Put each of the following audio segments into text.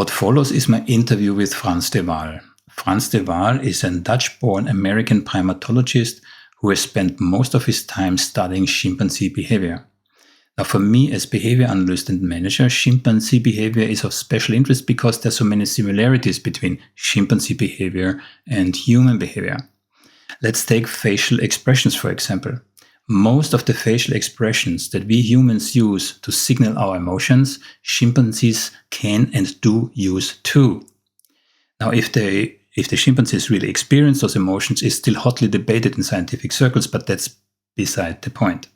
What follows is my interview with Frans de Waal. Frans de Waal is a Dutch-born American primatologist who has spent most of his time studying chimpanzee behavior. Now, for me as behavior analyst and manager, chimpanzee behavior is of special interest because there are so many similarities between chimpanzee behavior and human behavior. Let's take facial expressions, for example. Most of the facial expressions that we humans use to signal our emotions, chimpanzees can and do use too. Now, if the chimpanzees really experience those emotions is still hotly debated in scientific circles, but that's beside the point.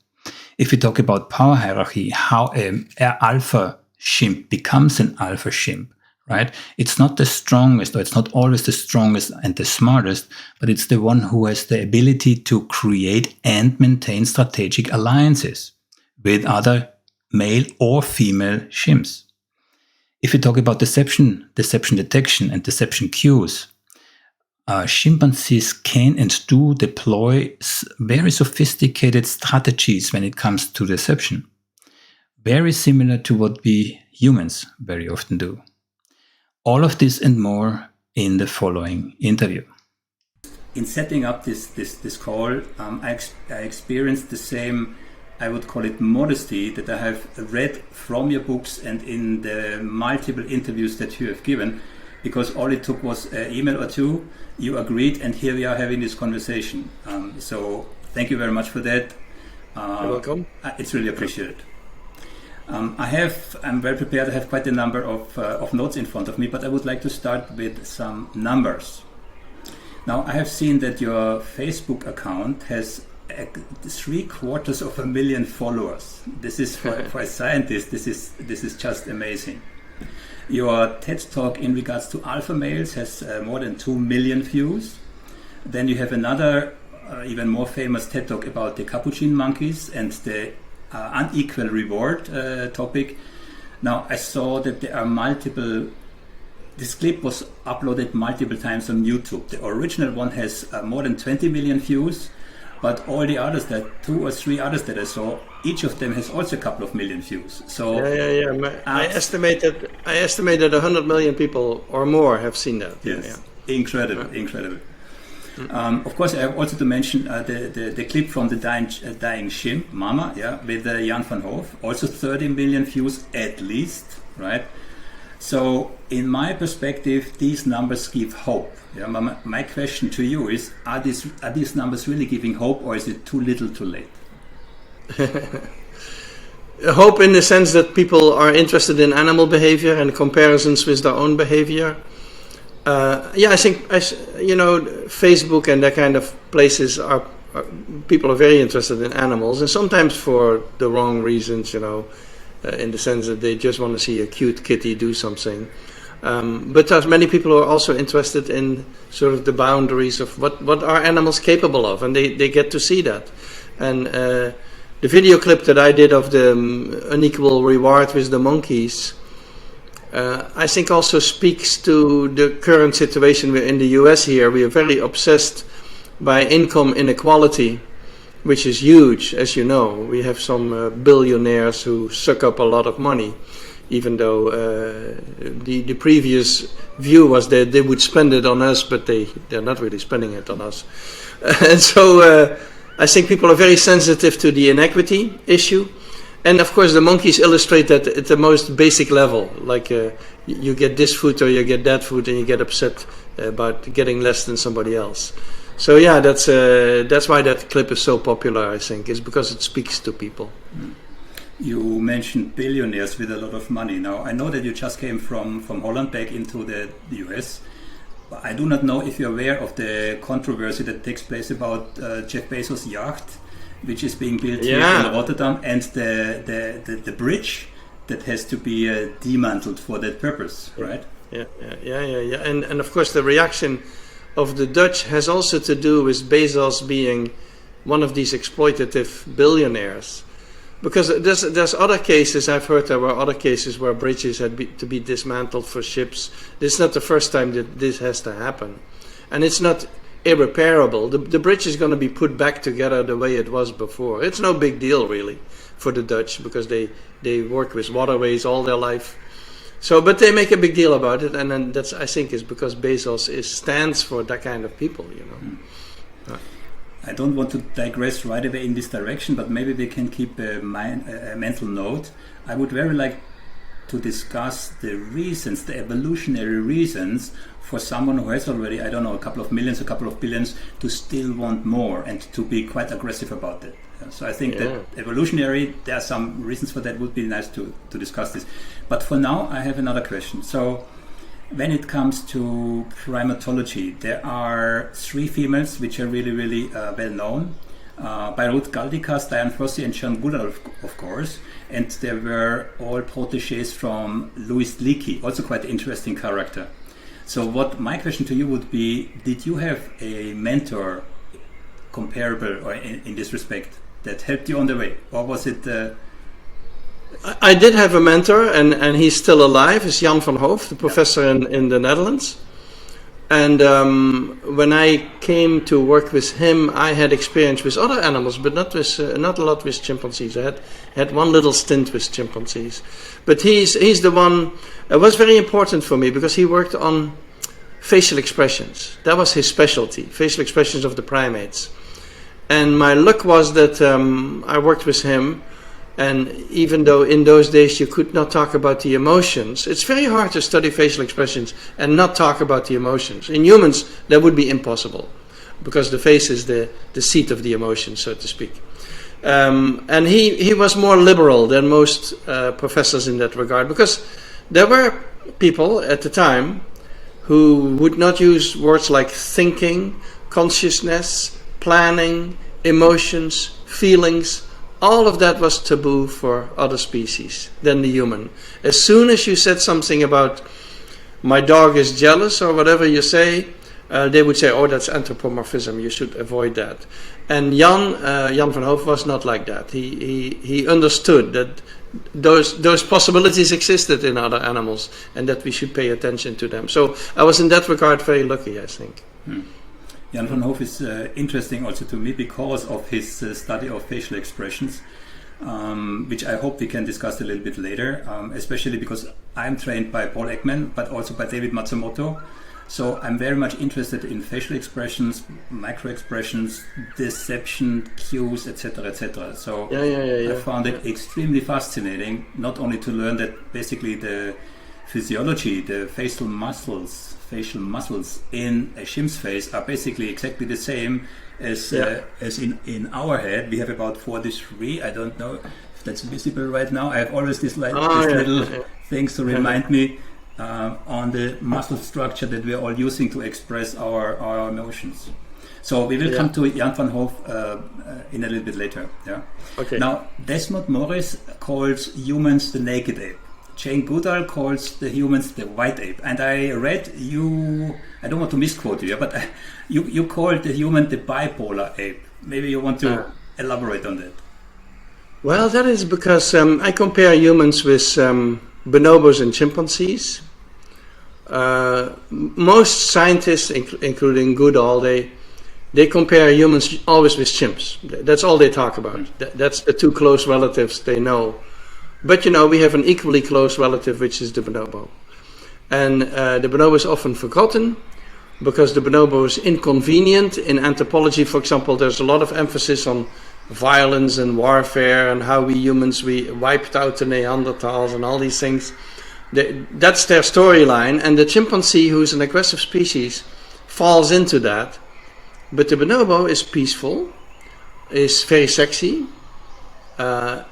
If we talk about power hierarchy, how an alpha chimp becomes an alpha chimp, right? It's not the strongest, or it's not always the strongest and the smartest, but it's the one who has the ability to create and maintain strategic alliances with other male or female chimps. If we talk about deception detection, and deception cues, chimpanzees can and do deploy very sophisticated strategies when it comes to deception. Very similar to what we humans very often do. All of this and more in the following interview. In setting up this call, I experienced the same, I would call it modesty, that I have read from your books and in the multiple interviews that you have given, because all it took was an email or two, you agreed, and here we are having this conversation. So thank you very much for that. You're welcome. It's really appreciated. I'm very prepared. I have quite a number of notes in front of me, but I would like to start with some numbers. Now, I have seen that your Facebook account has 750,000 followers. This is for a scientist. This is just amazing. Your TED Talk in regards to alpha males has more than 2 million views. Then you have another even more famous TED Talk about the capuchin monkeys and the unequal reward topic. Now, I saw that there are multiple. This clip was uploaded multiple times on YouTube. The original one has more than 20 million views, but all the others, that 2 or 3 others that I saw, each of them has also a couple of million views. So I estimated 100 million people or more have seen that. Yes, yeah. Incredible. Of course, I have also to mention the clip from the dying chimp, Mama, with Jan van Hoof, also 30 million views at least, right? So, in my perspective, these numbers give hope. Yeah, my question to you is: Are these numbers really giving hope, or is it too little, too late? Hope in the sense that people are interested in animal behavior and comparisons with their own behavior. I think Facebook and that kind of places people are very interested in animals, and sometimes for the wrong reasons, in the sense that they just want to see a cute kitty do something. But there's many people who are also interested in sort of the boundaries of what are animals capable of, and they get to see that. And the video clip that I did of the unequal reward with the monkeys, I think also speaks to the current situation we're in the US here. We are very obsessed by income inequality, which is huge, as you know. We have some billionaires who suck up a lot of money, even though the previous view was that they would spend it on us, but they're not really spending it on us. And so I think people are very sensitive to the inequity issue. And of course the monkeys illustrate that at the most basic level, like you get this food or you get that food and you get upset about getting less than somebody else. So yeah, that's why that clip is so popular, I think, is because it speaks to people. You mentioned billionaires with a lot of money. Now, I know that you just came from Holland back into the US. I do not know if you're aware of the controversy that takes place about Jeff Bezos' yacht, which is being built here in Rotterdam, and the bridge that has to be dismantled for that purpose, right? Yeah. And of course the reaction of the Dutch has also to do with Bezos being one of these exploitative billionaires. Because there's other cases, I've heard there were other cases where bridges had to be dismantled for ships. This is not the first time that this has to happen. And it's not irreparable. The bridge is going to be put back together the way it was before. It's no big deal really for the Dutch, because they work with waterways all their life. So, but they make a big deal about it, and then that's, I think, is because Bezos stands for that kind of people, you know. I don't want to digress right away in this direction, but maybe we can keep a mental note. I would very like to discuss the reasons, the evolutionary reasons for someone who has already, I don't know, a couple of millions, a couple of billions, to still want more and to be quite aggressive about it. So I think that evolutionary, there are some reasons for that. Would be nice to discuss this. But for now, I have another question. So when it comes to primatology, there are 3 females which are really, really well known. By Ruth Galdikas, Diane Fossey, and John Goodall, of course. And they were all proteges from Louis Leakey, also quite an interesting character. So what my question to you would be, did you have a mentor comparable or in this respect that helped you on the way? Or was it... I did have a mentor, and he's still alive. It's Jan van Hoof, the professor in the Netherlands. And when I came to work with him, I had experience with other animals, but not a lot with chimpanzees. I had one little stint with chimpanzees. But he's the one. It was very important for me because he worked on facial expressions. That was his specialty, facial expressions of the primates. And my luck was that I worked with him. And even though in those days you could not talk about the emotions, it's very hard to study facial expressions and not talk about the emotions. In humans, that would be impossible, because the face is the seat of the emotions, so to speak. And he was more liberal than most professors in that regard, because there were people at the time who would not use words like thinking, consciousness, planning, emotions, feelings. All of that was taboo for other species than the human. As soon as you said something about my dog is jealous or whatever you say, they would say, oh, that's anthropomorphism, you should avoid that. And Jan van Hoof was not like that. He understood that those possibilities existed in other animals and that we should pay attention to them. So I was in that regard very lucky, I think. Jan van Hoof is interesting also to me because of his study of facial expressions, which I hope we can discuss a little bit later, especially because I'm trained by Paul Ekman, but also by David Matsumoto. So I'm very much interested in facial expressions, micro expressions, deception, cues, etc., etc. So I found it extremely fascinating, not only to learn that basically the physiology, the facial muscles in a chimp's face are basically exactly the same as in our head. We have about 43. I don't know if that's visible right now. I have always these little things to remind me on the muscle structure that we are all using to express our emotions. So we will come to Jan van Hoof in a little bit later. Yeah. Okay. Now, Desmond Morris calls humans the naked ape. Jane Goodall calls the humans the white ape. And I read you, I don't want to misquote you, but you called the human the bipolar ape. Maybe you want to elaborate on that. Well, that is because I compare humans with bonobos and chimpanzees. Most scientists, including Goodall, they compare humans always with chimps. That's all they talk about. That's the 2 close relatives they know. But we have an equally close relative, which is the bonobo. And the bonobo is often forgotten because the bonobo is inconvenient. In anthropology, for example, there's a lot of emphasis on violence and warfare and how we humans, we wiped out the Neanderthals and all these things. That's their storyline. And the chimpanzee, who's an aggressive species, falls into that. But the bonobo is peaceful, is very sexy,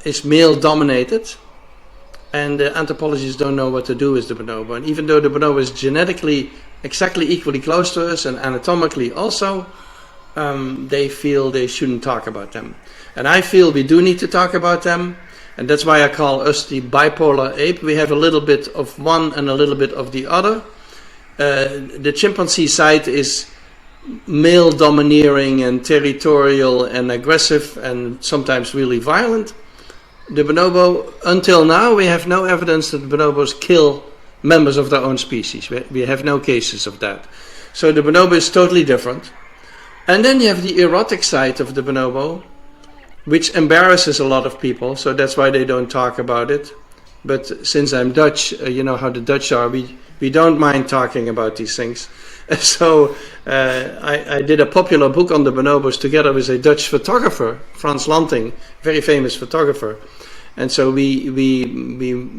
is male-dominated, and the anthropologists don't know what to do with the bonobo. And even though the bonobo is genetically exactly equally close to us and anatomically also, they feel they shouldn't talk about them. And I feel we do need to talk about them, and that's why I call us the bipolar ape. We have a little bit of one and a little bit of the other. The chimpanzee side is male domineering and territorial and aggressive and sometimes really violent. The bonobo, until now, we have no evidence that bonobos kill members of their own species. We have no cases of that. So the bonobo is totally different. And then you have the erotic side of the bonobo, which embarrasses a lot of people, so that's why they don't talk about it. But since I'm Dutch, you know how the Dutch are. We don't mind talking about these things. So I did a popular book on the bonobos together with a Dutch photographer, Frans Lanting, very famous photographer. And so we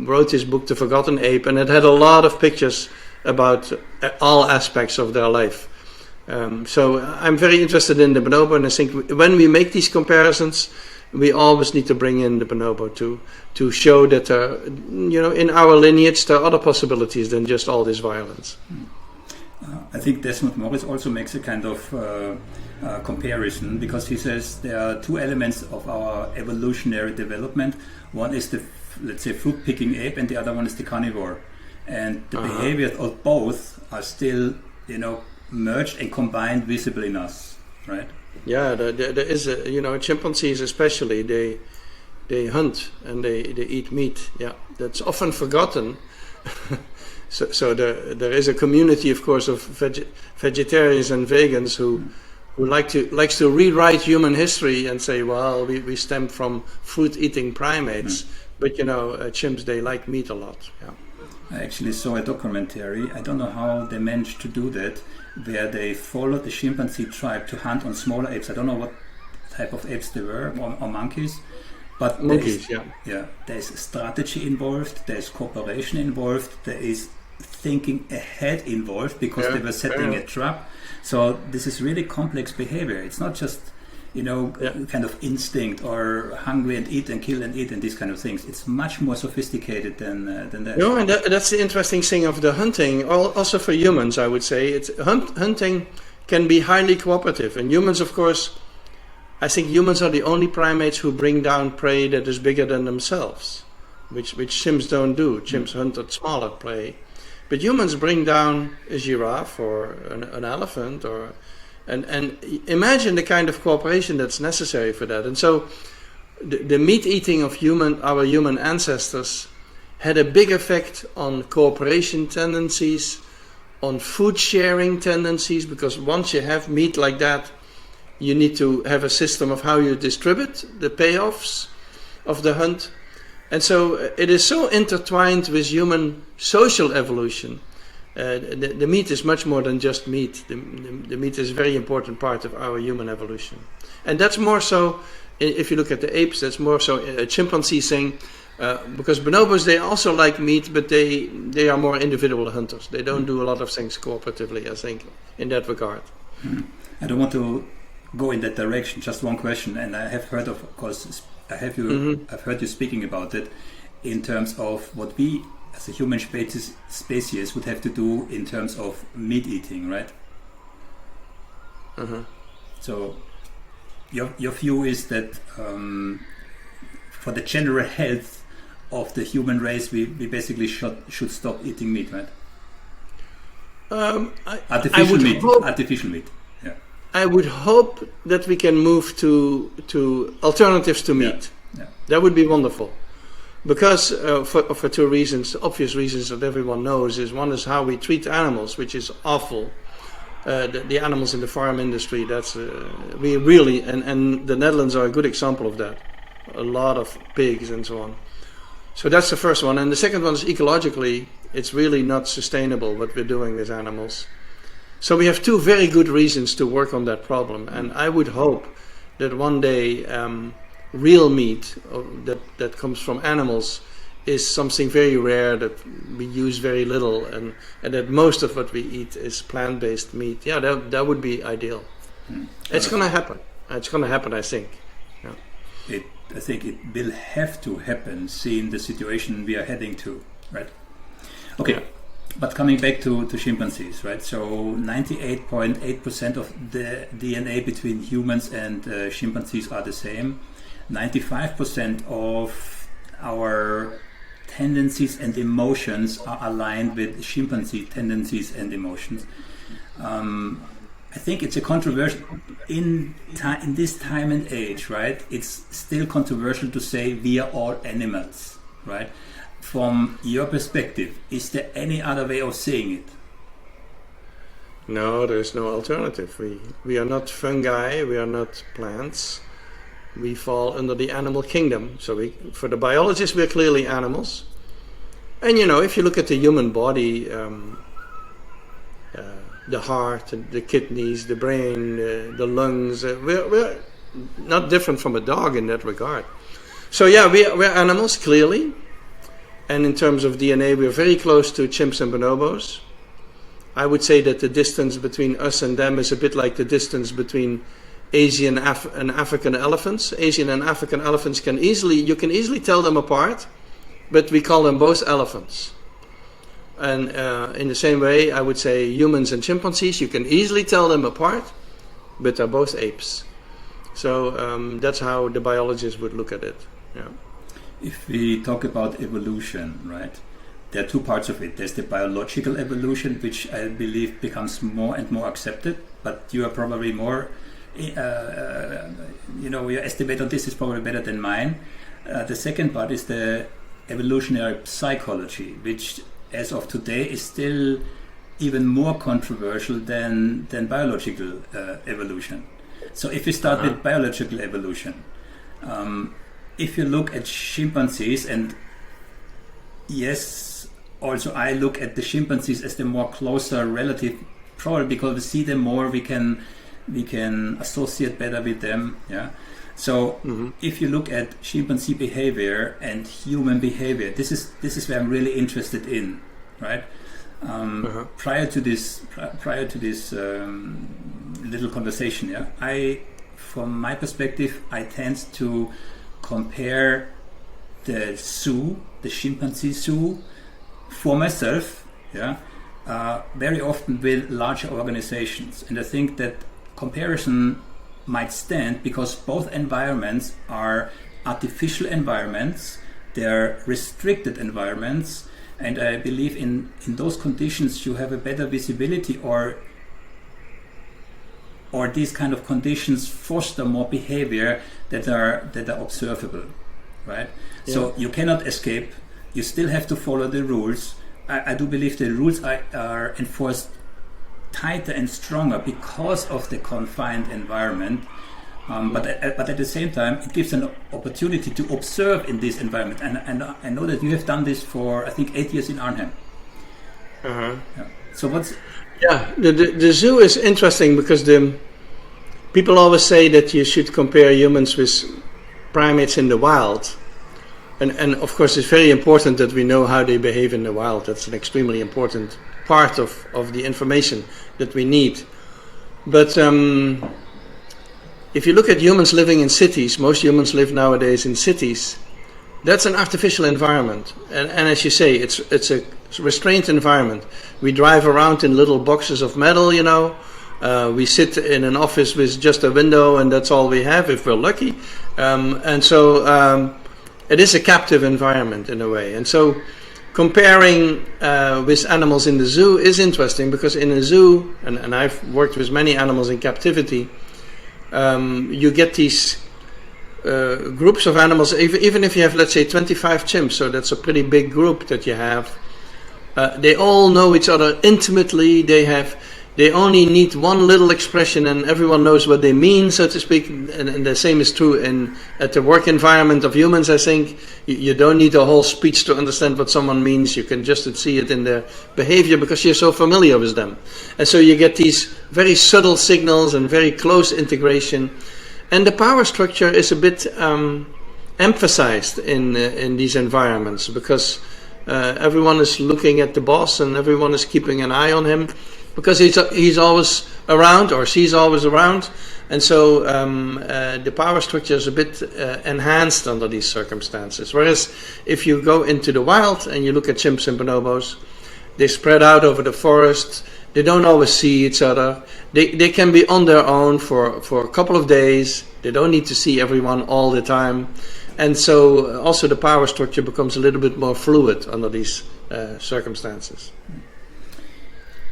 wrote this book, The Forgotten Ape, and it had a lot of pictures about all aspects of their life. So I'm very interested in the bonobo, and I think when we make these comparisons, we always need to bring in the bonobo to show that, in our lineage there are other possibilities than just all this violence. I think Desmond Morris also makes a kind of comparison, because he says there are two elements of our evolutionary development. One is the, let's say, fruit-picking ape, and the other one is the carnivore. And the behaviors of both are still, merged and combined visible in us, right? Yeah, there is chimpanzees especially, they hunt and they eat meat. Yeah, that's often forgotten. So there is a community, of course, of vegetarians and vegans who likes to rewrite human history and say, well, we stem from fruit-eating primates, but chimps, they like meat a lot. Yeah. I actually saw a documentary. I don't know how they managed to do that, where they followed the chimpanzee tribe to hunt on smaller apes. I don't know what type of apes they were, or monkeys. But monkeys, there's strategy involved, there's cooperation involved, there is thinking ahead involved, because they were setting a trap. So this is really complex behavior. It's not just kind of instinct or hungry and eat and kill and eat and these kind of things. It's much more sophisticated than that. No, and that's the interesting thing of the hunting. Also for humans, I would say, hunting can be highly cooperative. And humans, of course, I think humans are the only primates who bring down prey that is bigger than themselves, which chimps don't do. Chimps hunt at smaller prey. But humans bring down a giraffe or an elephant, and imagine the kind of cooperation that's necessary for that. And so the meat eating of our human ancestors had a big effect on cooperation tendencies, on food sharing tendencies, because once you have meat like that, you need to have a system of how you distribute the payoffs of the hunt. And so it is so intertwined with human social evolution. The meat is much more than just meat. The meat is a very important part of our human evolution. And that's more so, if you look at the apes, that's more so a chimpanzee thing. Because bonobos, they also like meat, but they are more individual hunters. They don't do a lot of things cooperatively, I think, in that regard. I don't want to go in that direction. Just one question, and I have heard of course, I've heard you speaking about it in terms of what we as a human species would have to do in terms of meat eating, right? So your view is that for the general health of the human race, we basically should stop eating meat, right? Artificial meat. Yeah. I would hope that we can move to alternatives to meat. Yeah. That would be wonderful. Because for two reasons, obvious reasons that everyone knows, one is how we treat animals, which is awful. The animals in the farm industry, that's we really, and the Netherlands are a good example of that. A lot of pigs and so on. So that's the first one. And the second one is ecologically, it's really not sustainable what we're doing with animals. So we have two very good reasons to work on that problem. And I would hope that one day real meat that comes from animals is something very rare that we use very little, and that most of what we eat is plant-based meat. Yeah, that would be ideal. It's going to happen. It's going to happen, I think. Yeah. I think it will have to happen, seeing the situation we are heading to, right? Okay, yeah. But coming back to chimpanzees, right? So 98.8% of the DNA between humans and chimpanzees are the same. 95% of our tendencies and emotions are aligned with chimpanzee tendencies and emotions. I think it's a controversial in this time and age, right? It's still controversial to say we are all animals, right? From your perspective, is there any other way of saying it? No, there is no alternative. We are not fungi, we are not plants. We fall under the animal kingdom. So for the biologists, we're clearly animals. And if you look at the human body, the heart, the kidneys, the brain, the lungs, we're not different from a dog in that regard. So yeah, we're animals, clearly. And in terms of DNA, we're very close to chimps and bonobos. I would say that the distance between us and them is a bit like the distance between Asian and African elephants. Asian and African elephants you can easily tell them apart, but we call them both elephants. And in the same way, I would say humans and chimpanzees, you can easily tell them apart, but they're both apes. So that's how the biologists would look at it. Yeah. If we talk about evolution, right, there are two parts of it. There's the biological evolution, which I believe becomes more and more accepted, but you are probably more, your estimate on this is probably better than mine. The second part is the evolutionary psychology, which as of today is still even more controversial than biological evolution. So if we start with biological evolution, if you look at chimpanzees, and yes, also I look at the chimpanzees as the more closer relative, probably because we see them more, we can associate better with them. Yeah. So if you look at chimpanzee behavior and human behavior, this is where I'm really interested in, right? Prior to this little conversation, yeah, from my perspective, I tend to compare the zoo, the chimpanzee zoo, for myself, yeah, very often with larger organizations, and I think that comparison might stand because both environments are artificial environments, they're restricted environments, and I believe in those conditions you have a better visibility, or these kind of conditions foster more behavior that are observable, right? Yeah. So you cannot escape, you still have to follow the rules. I do believe the rules are enforced tighter and stronger because of the confined environment, but at the same time it gives an opportunity to observe in this environment, and I know that you have done this for I think 8 years in Arnhem. Yeah. So the zoo is interesting because people always say that you should compare humans with primates in the wild, and of course it's very important that we know how they behave in the wild. That's an extremely important part of the information that we need. But if you look at humans living in cities, most humans live nowadays in cities. That's an artificial environment, and as you say, it's a restrained environment. We drive around in little boxes of metal, we sit in an office with just a window, and that's all we have if we're lucky, and so it is a captive environment in a way. And so comparing with animals in the zoo is interesting, because in a zoo, and I've worked with many animals in captivity, you get these groups of animals, even if you have, let's say, 25 chimps, so that's a pretty big group that you have. They all know each other intimately. They only need one little expression and everyone knows what they mean, so to speak. And the same is true at the work environment of humans, I think. You don't need a whole speech to understand what someone means. You can just see it in their behavior because you're so familiar with them. And so you get these very subtle signals and very close integration. And the power structure is a bit emphasized in these environments, because everyone is looking at the boss and everyone is keeping an eye on him, because he's always around, or she's always around, and so the power structure is a bit enhanced under these circumstances. Whereas if you go into the wild and you look at chimps and bonobos, they spread out over the forest. They don't always see each other. They can be on their own for a couple of days. They don't need to see everyone all the time, and so also the power structure becomes a little bit more fluid under these circumstances.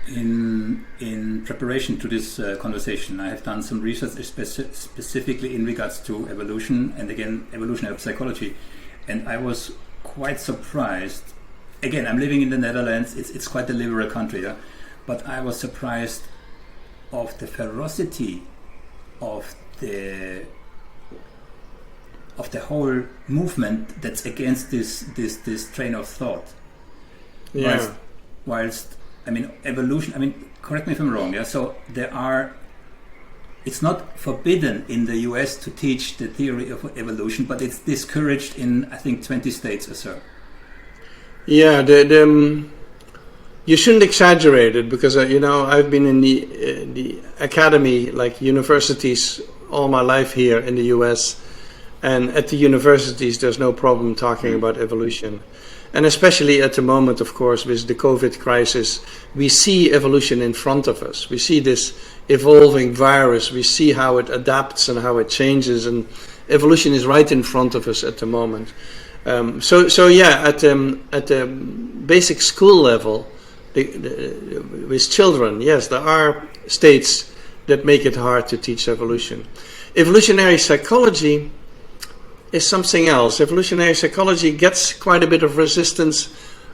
In preparation to this conversation, I have done some research specifically in regards to evolution, and again evolutionary psychology, and I was quite surprised. Again, I'm living in the Netherlands. It's quite a liberal country, yeah? But I was surprised of the ferocity of the whole movement that's against this train of thought. Yeah. Whilst I mean, evolution, I mean, correct me if I'm wrong, yeah? So it's not forbidden in the US to teach the theory of evolution, but it's discouraged in, I think, 20 states or so. Yeah, you shouldn't exaggerate it, because I've been in the academy, like universities, all my life here in the US, and at the universities there's no problem talking about evolution. And especially at the moment, of course, with the COVID crisis, we see evolution in front of us. We see this evolving virus. We see how it adapts and how it changes, and evolution is right in front of us at the moment. So yeah, at the basic school level, with children, yes, there are states that make it hard to teach evolution. Evolutionary psychology is something else. Evolutionary psychology gets quite a bit of resistance,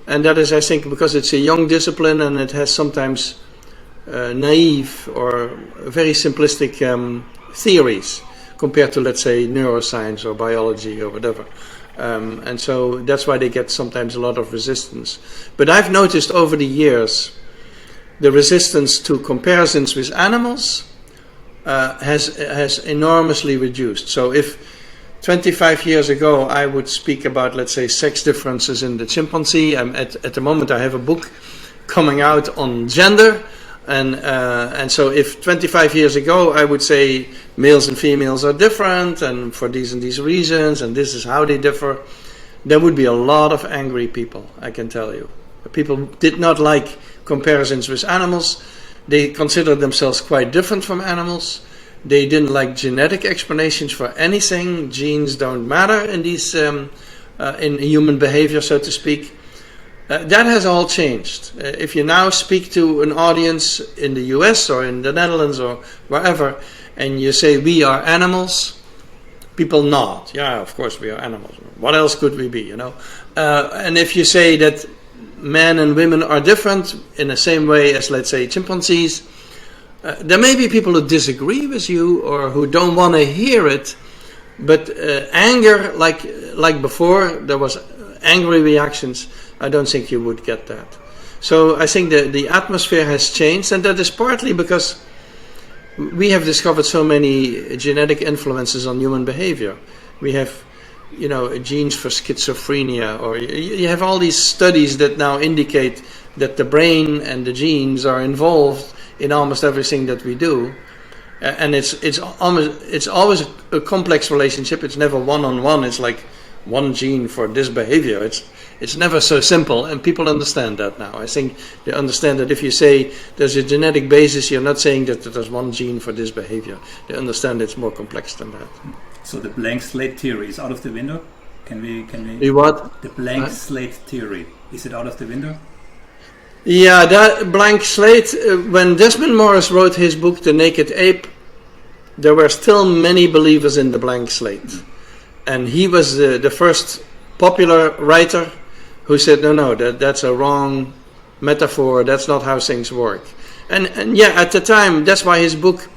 and that is, I think, because it's a young discipline and it has sometimes naive or very simplistic theories compared to, let's say, neuroscience or biology or whatever. And so that's why they get sometimes a lot of resistance. But I've noticed over the years the resistance to comparisons with animals has enormously reduced. So if 25 years ago I would speak about, let's say, sex differences in the chimpanzee, at the moment I have a book coming out on gender, and so if 25 years ago I would say males and females are different and for these and these reasons and this is how they differ, there would be a lot of angry people, I can tell you. People did not like comparisons with animals. They considered themselves quite different from animals. They didn't like genetic explanations for anything. Genes don't matter in these in human behavior, so to speak. That has all changed. If you now speak to an audience in the US or in the Netherlands or wherever, and you say we are animals, people nod. Yeah, of course we are animals. What else could we be? And if you say that men and women are different in the same way as, let's say, chimpanzees, there may be people who disagree with you or who don't want to hear it, but anger, like before, there was angry reactions. I don't think you would get that. So I think the atmosphere has changed, and that is partly because we have discovered so many genetic influences on human behavior. We have, genes for schizophrenia, or you have all these studies that now indicate that the brain and the genes are involved in almost everything that we do, and it's always a complex relationship. It's never one-on-one. It's like one gene for this behavior. It's never so simple, and people understand that now. I think they understand that if you say there's a genetic basis, you're not saying that there's one gene for this behavior. They understand it's more complex than that. So the blank slate theory is out of the window? Can we? The what? The blank slate theory, is it out of the window? Yeah, that blank slate, when Desmond Morris wrote his book, The Naked Ape, there were still many believers in the blank slate. And he was the first popular writer who said, no, that's a wrong metaphor, that's not how things work. And yeah, at the time, that's why his book,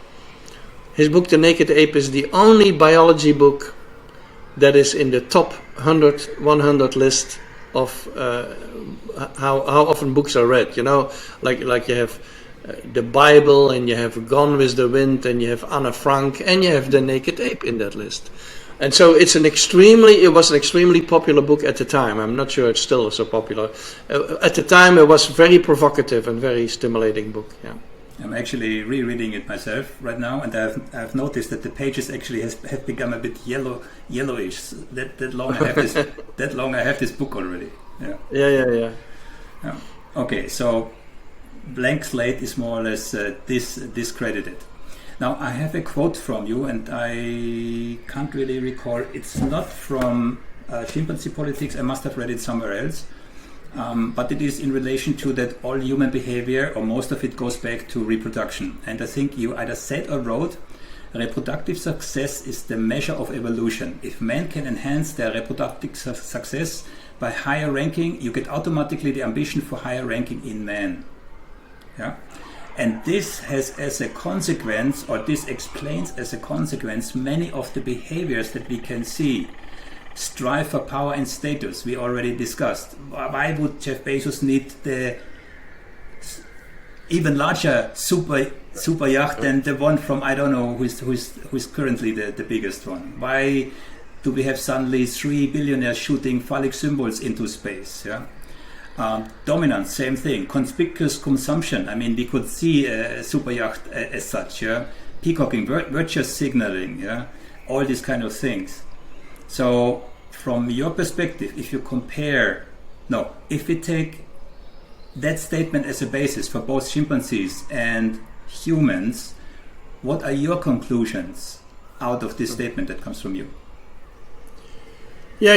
The Naked Ape, is the only biology book that is in the top 100 list of how often books are read. Like you have the Bible, and you have Gone with the Wind, and you have Anne Frank, and you have The Naked Ape in that list. And so it was an extremely popular book at the time. I'm not sure it's still so popular. At the time, it was a very provocative and very stimulating book. Yeah. I'm actually rereading it myself right now, and I've noticed that the pages actually have become a bit yellowish. That long I have this book already. Yeah. Yeah. Okay, so blank slate is more or less discredited. Now, I have a quote from you, and I can't really recall. It's not from Chimpanzee Politics. I must have read it somewhere else. But it is in relation to that all human behavior, or most of it, goes back to reproduction. And I think you either said or wrote, reproductive success is the measure of evolution. If men can enhance their reproductive success by higher ranking, you get automatically the ambition for higher ranking in man. Yeah. And this has as a consequence, or this explains as a consequence, many of the behaviors that we can see. strive for power and status. We already discussed. Why would Jeff Bezos need the even larger super yacht than the one from, I don't know, who's currently the biggest one? Why do we have suddenly 3 billionaires shooting phallic symbols into space? Yeah. Dominance, same thing. Conspicuous consumption. I mean, we could see a super yacht as such. Yeah. Peacocking, virtuous signaling. Yeah. All these kind of things. So, from your perspective, if we take that statement as a basis for both chimpanzees and humans, what are your conclusions out of this statement that comes from you? Yeah,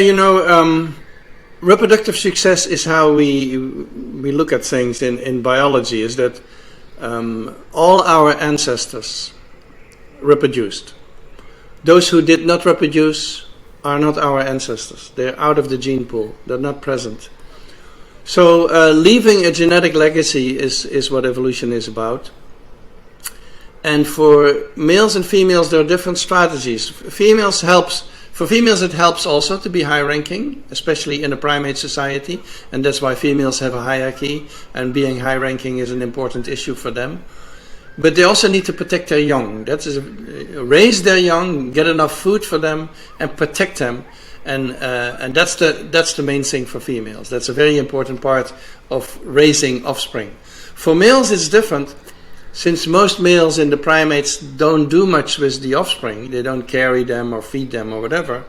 reproductive success is how we look at things in biology, is that all our ancestors reproduced. Those who did not reproduce are not our ancestors. They're out of the gene pool. They're not present. So leaving a genetic legacy is what evolution is about. And for males and females, there are different strategies. For females, it helps also to be high-ranking, especially in a primate society, and that's why females have a hierarchy, and being high-ranking is an important issue for them. But they also need to protect their young. That is, raise their young, get enough food for them, and protect them. And that's the main thing for females. That's a very important part of raising offspring. For males, it's different. Since most males in the primates don't do much with the offspring, they don't carry them or feed them or whatever,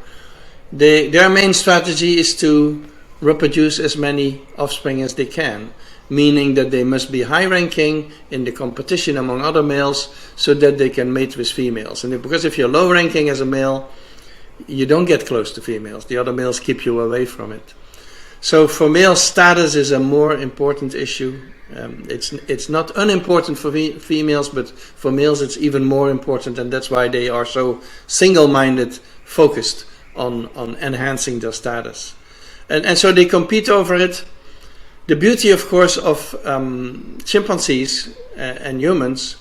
their main strategy is to reproduce as many offspring as they can, meaning that they must be high-ranking in the competition among other males so that they can mate with females. And because if you're low-ranking as a male, you don't get close to females. The other males keep you away from it. So for males, status is a more important issue. It's not unimportant for females, but for males it's even more important, and that's why they are so single-minded, focused on enhancing their status. And so they compete over it. The beauty, of course, of chimpanzees and humans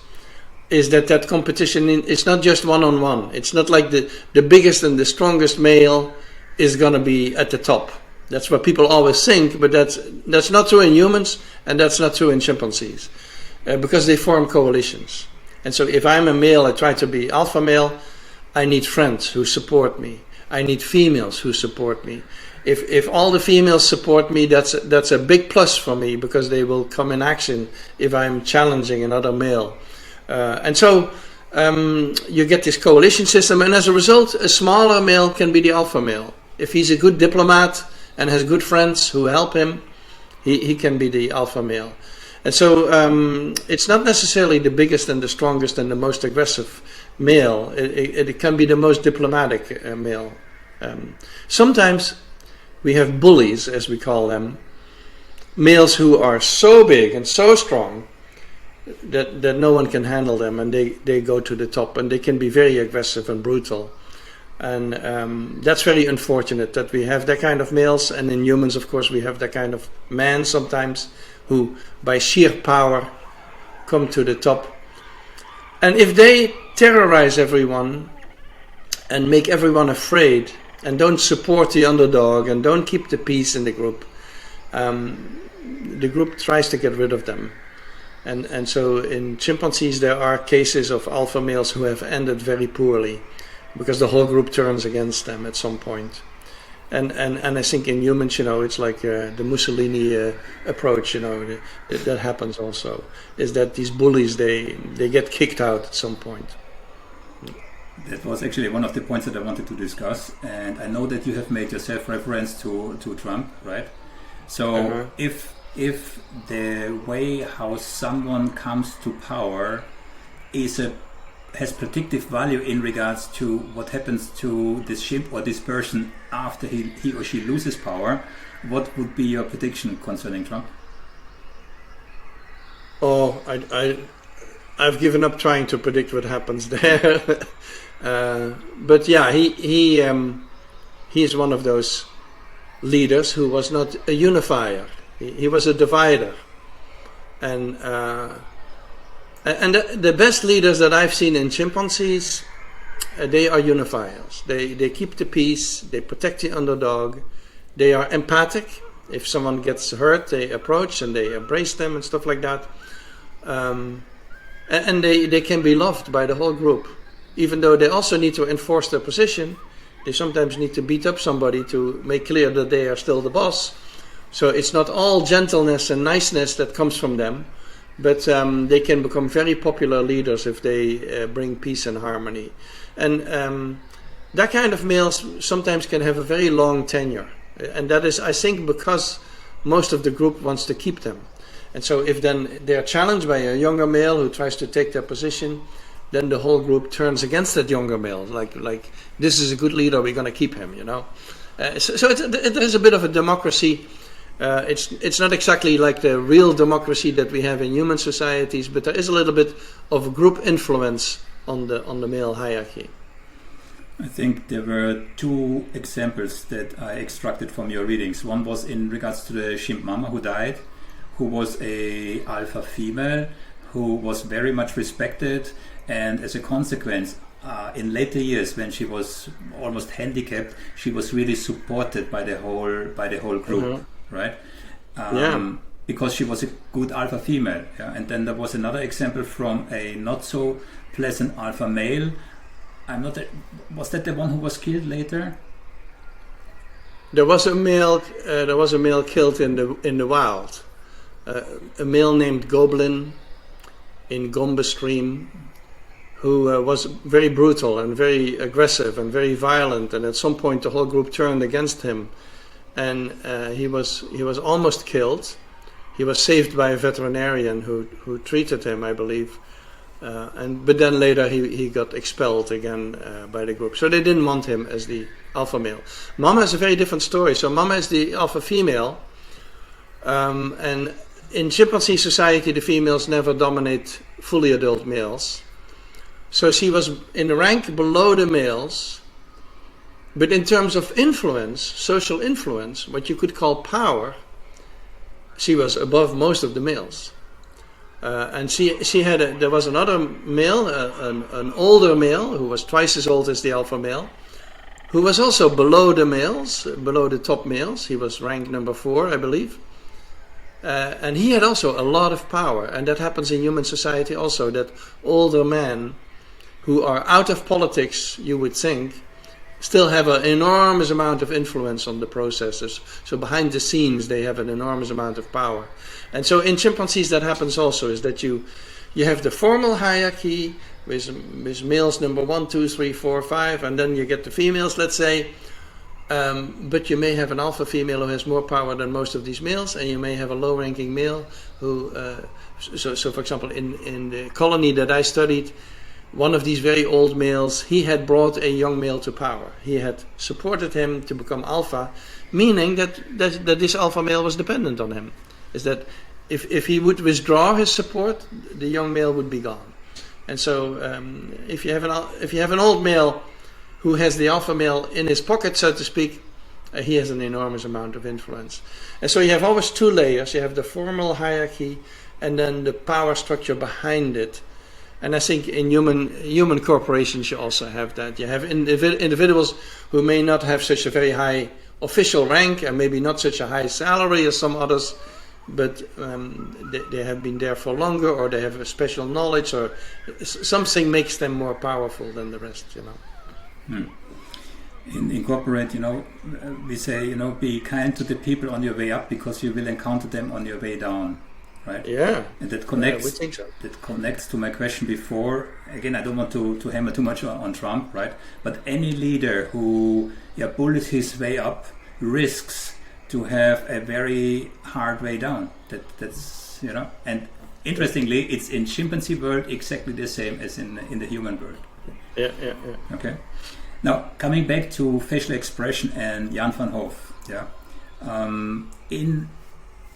is that competition is not just one-on-one. It's not like the biggest and the strongest male is going to be at the top. That's what people always think, but that's not true in humans, and that's not true in chimpanzees, because they form coalitions. And so if I'm a male, I try to be alpha male, I need friends who support me. I need females who support me. If all the females support me, that's a big plus for me, because they will come in action if I'm challenging another male. And so you get this coalition system, and as a result, a smaller male can be the alpha male. If he's a good diplomat and has good friends who help him, he can be the alpha male. And so it's not necessarily the biggest and the strongest and the most aggressive male. It can be the most diplomatic male. Sometimes we have bullies, as we call them, males who are so big and so strong that no one can handle them, and they go to the top, and they can be very aggressive and brutal. And that's very unfortunate that we have that kind of males, and in humans, of course, we have that kind of men sometimes who, by sheer power, come to the top. And if they terrorize everyone and make everyone afraid and don't support the underdog and don't keep the peace in the group tries to get rid of them. And so in chimpanzees there are cases of alpha males who have ended very poorly, because the whole group turns against them at some point. And I think in humans, it's like the Mussolini approach, that happens also, is that these bullies, they get kicked out at some point. That was actually one of the points that I wanted to discuss, and I know that you have made yourself reference to Trump, right? So if the way how someone comes to power has predictive value in regards to what happens to this chimp or this person after he or she loses power, what would be your prediction concerning Trump? Oh, I've given up trying to predict what happens there. But yeah, he is one of those leaders who was not a unifier. He was a divider. And the best leaders that I've seen in chimpanzees they are unifiers. They keep the peace. They protect the underdog. They are empathic. If someone gets hurt, they approach and they embrace them and stuff like that. And they can be loved by the whole group. Even though they also need to enforce their position, they sometimes need to beat up somebody to make clear that they are still the boss. So it's not all gentleness and niceness that comes from them, but they can become very popular leaders if they bring peace and harmony. And that kind of males sometimes can have a very long tenure. And that is, I think, because most of the group wants to keep them. And so if then they're challenged by a younger male who tries to take their position, then the whole group turns against that younger male. Like this is a good leader, we're going to keep him, So there's a bit of a democracy. It's not exactly like the real democracy that we have in human societies, but there is a little bit of group influence on the male hierarchy. I think there were two examples that I extracted from your readings. One was in regards to the chimp mama who died, who was a alpha female, who was very much respected, and as a consequence, in later years, when she was almost handicapped, she was really supported by the whole group, right? Because she was a good alpha female. Yeah? And then there was another example from a not so pleasant alpha male. Was that the one who was killed later? There was a male. Killed in the wild. A male named Goblin in Gombe Stream, who was very brutal and very aggressive and very violent. And at some point, the whole group turned against him, and he was almost killed. He was saved by a veterinarian who treated him, I believe. But then later he got expelled again by the group. So they didn't want him as the alpha male. Mama is a very different story. So Mama is the alpha female, and in chimpanzee society the females never dominate fully adult males. So she was in the rank below the males, but in terms of influence, social influence, what you could call power, she was above most of the males. And there was another male, an older male who was twice as old as the alpha male, who was also below the males, below the top males. He was ranked number 4, I believe. And he had also a lot of power. And that happens in human society also, that older men who are out of politics, you would think, still have an enormous amount of influence on the processes. So behind the scenes, they have an enormous amount of power. And so in chimpanzees, that happens also, is that you have the formal hierarchy with males number 1, 2, 3, 4, 5, and then you get the females, let's say. But you may have an alpha female who has more power than most of these males, and you may have a low-ranking male who, so for example, in the colony that I studied, one of these very old males, he had brought a young male to power. He had supported him to become alpha, meaning that this alpha male was dependent on him. Is that if he would withdraw his support, the young male would be gone. And so if you have an old male who has the alpha male in his pocket, so to speak, he has an enormous amount of influence. And so you have always two layers. You have the formal hierarchy and then the power structure behind it. And I think in human corporations you also have that. You have individuals who may not have such a very high official rank and maybe not such a high salary as some others, but they have been there for longer, or they have a special knowledge, or something makes them more powerful than the rest, In corporate, we say, be kind to the people on your way up because you will encounter them on your way down. Right? Yeah. And that connects. We think so. That connects to my question before. Again, I don't want to hammer too much on Trump, right? But any leader who bullets his way up risks to have a very hard way down. That's And interestingly, it's in chimpanzee world exactly the same as in the human world. Yeah. Okay. Now coming back to facial expression and Jan van Hoof. Yeah.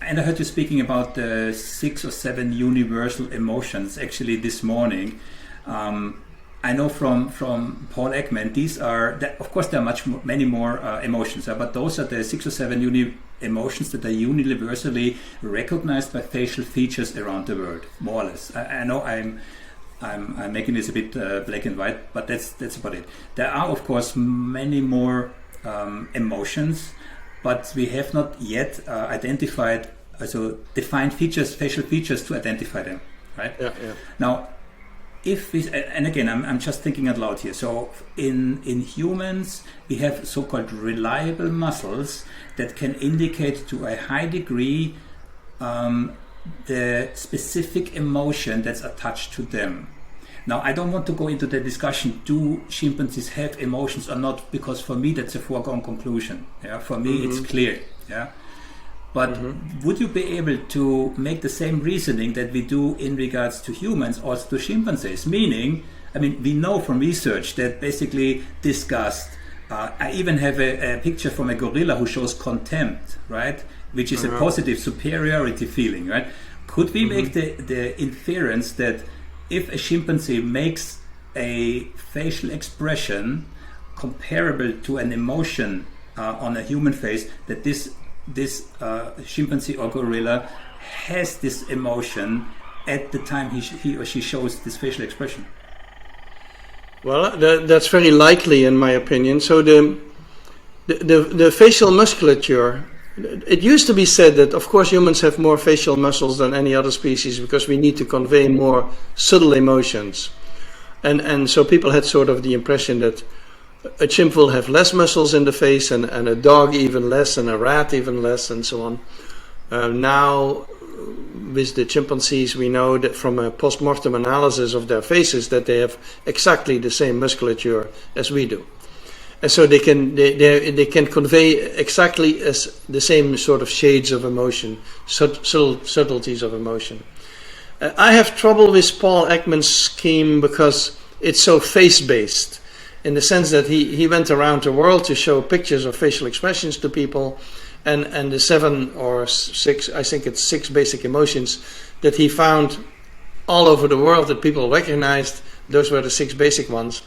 And I heard you speaking about the 6 or 7 universal emotions actually this morning. I know from Paul Ekman, of course there are many more emotions, but those are the 6 or 7 emotions that are universally recognized by facial features around the world, more or less. I know I'm making this a bit black and white, but that's about it. There are, of course, many more emotions, but we have not yet identified, also defined features, facial features to identify them, right? Yeah. Now, if we, and again, I'm just thinking out loud here. So in humans, we have so-called reliable muscles that can indicate to a high degree the specific emotion that's attached to them. Now, I don't want to go into the discussion, do chimpanzees have emotions or not, because for me that's a foregone conclusion. Yeah, for me it's clear. Yeah, but would you be able to make the same reasoning that we do in regards to humans also to chimpanzees? Meaning, I mean, we know from research that basically disgust. I even have a picture from a gorilla who shows contempt, right? Which is a positive superiority feeling, right? Could we make the inference that if a chimpanzee makes a facial expression comparable to an emotion on a human face, that this chimpanzee or gorilla has this emotion at the time he or she shows this facial expression? Well, that's very likely in my opinion. So the facial musculature, it used to be said that of course humans have more facial muscles than any other species because we need to convey more subtle emotions. And so people had sort of the impression that a chimp will have less muscles in the face and a dog even less and a rat even less and so on. Now with the chimpanzees we know that from a post-mortem analysis of their faces that they have exactly the same musculature as we do. And so they can convey exactly as the same sort of shades of emotion, subtleties of emotion. I have trouble with Paul Ekman's scheme because it's so face-based, in the sense that he went around the world to show pictures of facial expressions to people, and the 7 or 6, I think it's 6 basic emotions that he found all over the world that people recognized. Those were the 6 basic ones.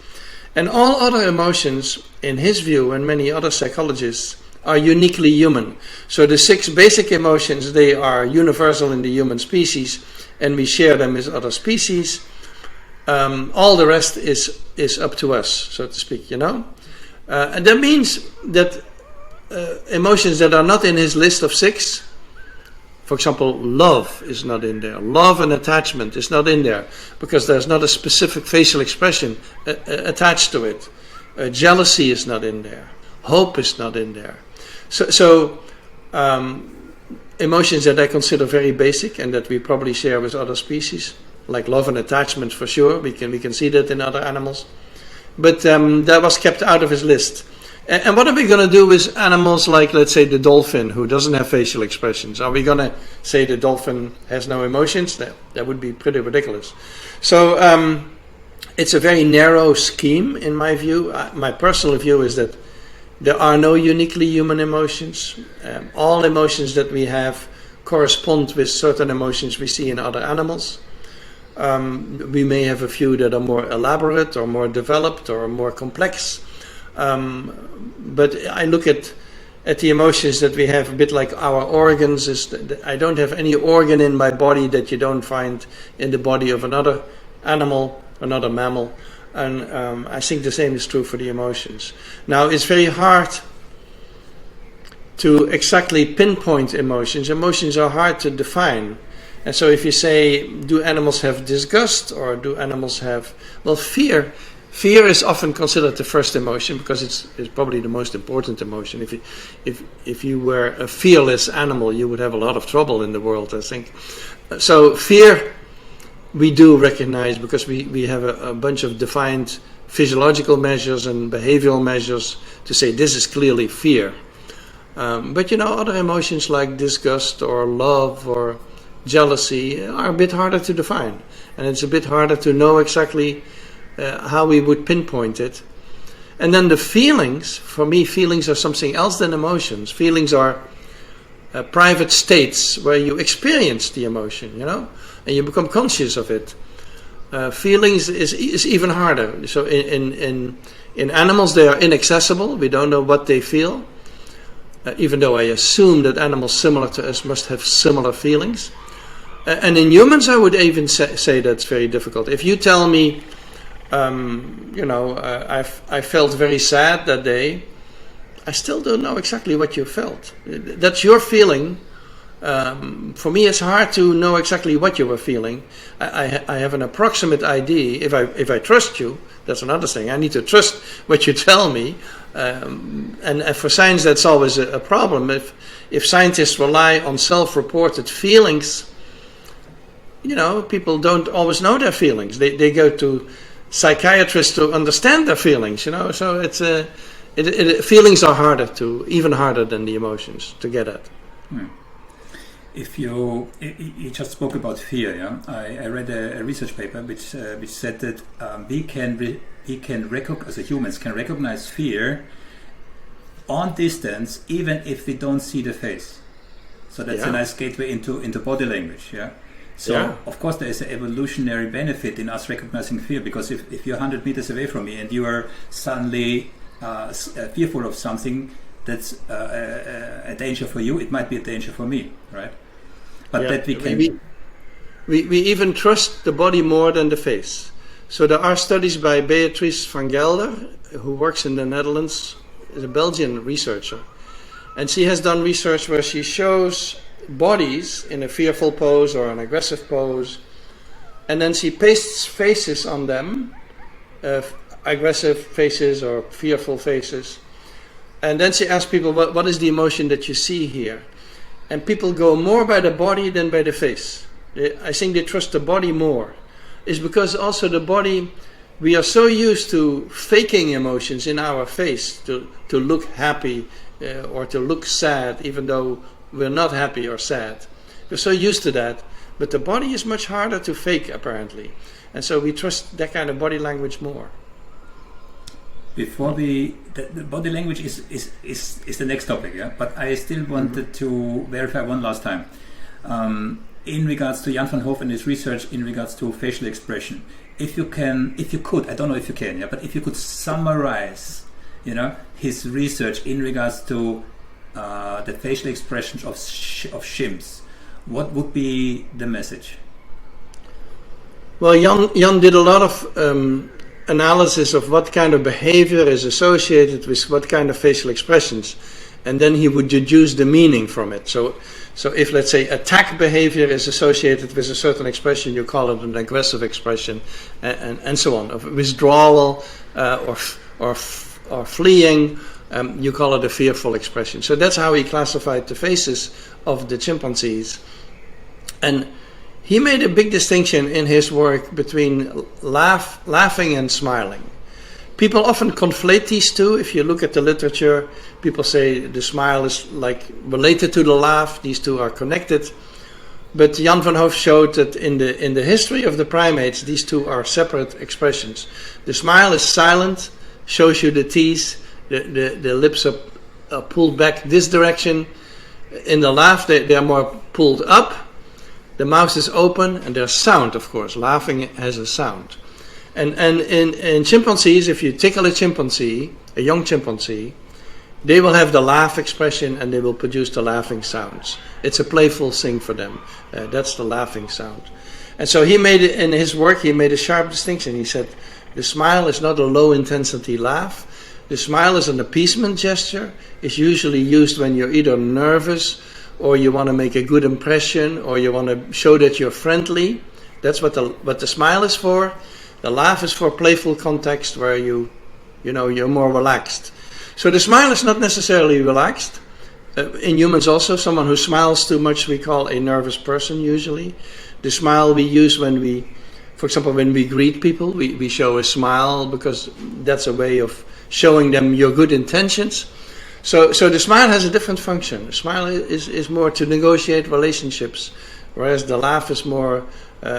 And all other emotions, in his view and many other psychologists, are uniquely human. So the 6 basic emotions, they are universal in the human species, and we share them with other species. All the rest is up to us, so to speak, you know. And that means that emotions that are not in his list of 6, for example, love is not in there. Love and attachment is not in there because there's not a specific facial expression attached to it. Jealousy is not in there. Hope is not in there. So emotions that I consider very basic and that we probably share with other species, like love and attachment for sure. We can see that in other animals. But that was kept out of his list. And what are we going to do with animals like, let's say, the dolphin, who doesn't have facial expressions? Are we going to say the dolphin has no emotions? That would be pretty ridiculous. So it's a very narrow scheme, in my view. My personal view is that there are no uniquely human emotions. All emotions that we have correspond with certain emotions we see in other animals. We may have a few that are more elaborate or more developed or more complex. But I look at the emotions that we have a bit like our organs. I don't have any organ in my body that you don't find in the body of another animal, another mammal. And I think the same is true for the emotions. Now, it's very hard to exactly pinpoint emotions. Emotions are hard to define. And so if you say, do animals have disgust or do animals have, well, fear. Fear is often considered the first emotion because it's probably the most important emotion. If you were a fearless animal, you would have a lot of trouble in the world, I think. So fear we do recognize because we have a bunch of defined physiological measures and behavioral measures to say this is clearly fear. But you know, other emotions like disgust or love or jealousy are a bit harder to define, and it's a bit harder to know exactly how we would pinpoint it. And then the feelings, for me, feelings are something else than emotions. Feelings are private states where you experience the emotion, you know, and you become conscious of it. Feelings is even harder. So in animals, they are inaccessible. We don't know what they feel, even though I assume that animals similar to us must have similar feelings. And in humans, I would even say that's very difficult. If you tell me, I felt very sad that day, I still don't know exactly what you felt. That's your feeling. For me, it's hard to know exactly what you were feeling. I have an approximate idea. If I trust you, that's another thing. I need to trust what you tell me. And for science, that's always a problem. If scientists rely on self-reported feelings, people don't always know their feelings. They go to psychiatrists to understand their feelings. So it's feelings are even harder than the emotions to get at. If you just spoke about fear, yeah, I read a research paper which said that we can recognize, as humans can recognize fear on distance, even if we don't see the face. So that's a nice gateway into body language. Yeah. So of course there is an evolutionary benefit in us recognizing fear, because if you're 100 meters away from me and you are suddenly fearful of something that's a danger for you, it might be a danger for me, right? But that we can... We even trust the body more than the face. So there are studies by Beatrice van Gelder, who works in the Netherlands, is a Belgian researcher. And she has done research where she shows bodies in a fearful pose or an aggressive pose, and then she pastes faces on them, aggressive faces or fearful faces. And then she asks people, what is the emotion that you see here? And people go more by the body than by the face. I think they trust the body more. It's because also the body, we are so used to faking emotions in our face, to look happy or to look sad, even though we're not happy or sad. We're so used to that. But the body is much harder to fake, apparently. And so we trust that kind of body language more. Before the body language is the next topic, yeah. But I still wanted to verify one last time, in regards to Jan van Hoof and his research in regards to facial expression. If you could, I don't know if you can, yeah, but if you could summarize, his research in regards to the facial expressions of chimps, what would be the message? Well, Jan did a lot of analysis of what kind of behavior is associated with what kind of facial expressions, and then he would deduce the meaning from it. So if, let's say, attack behavior is associated with a certain expression, you call it an aggressive expression, and so on. Of withdrawal or fleeing, you call it a fearful expression. So that's how he classified the faces of the chimpanzees. And he made a big distinction in his work between laughing and smiling. People often conflate these two. If you look at the literature, people say the smile is like related to the laugh. These two are connected. But Jan van Hoof showed that in the history of the primates, these two are separate expressions. The smile is silent, shows you the teeth, the lips are pulled back this direction. In the laugh, they are more pulled up. The mouth is open, and there's sound, of course. Laughing has a sound. And in chimpanzees, if you tickle a chimpanzee, a young chimpanzee, they will have the laugh expression and they will produce the laughing sounds. It's a playful thing for them. That's the laughing sound. And so he made it, in his work, he made a sharp distinction. He said, the smile is not a low-intensity laugh. The smile is an appeasement gesture. It's usually used when you're either nervous or you want to make a good impression, or you want to show that you're friendly. That's what the smile is for. The laugh is for playful context where you're more relaxed. So the smile is not necessarily relaxed. In humans also, someone who smiles too much we call a nervous person usually. The smile we use for example, when we greet people, we show a smile because that's a way of showing them your good intentions. So the smile has a different function. The smile is more to negotiate relationships, whereas the laugh is more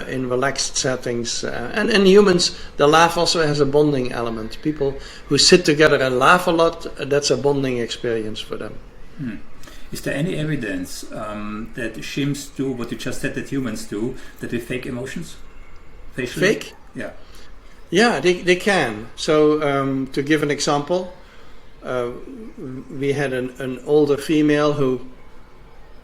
in relaxed settings. And in humans, the laugh also has a bonding element. People who sit together and laugh a lot, that's a bonding experience for them. Is there any evidence that chimps do what you just said that humans do, that they fake emotions? Facially? Fake? Yeah. Yeah, they can. So to give an example, we had an older female who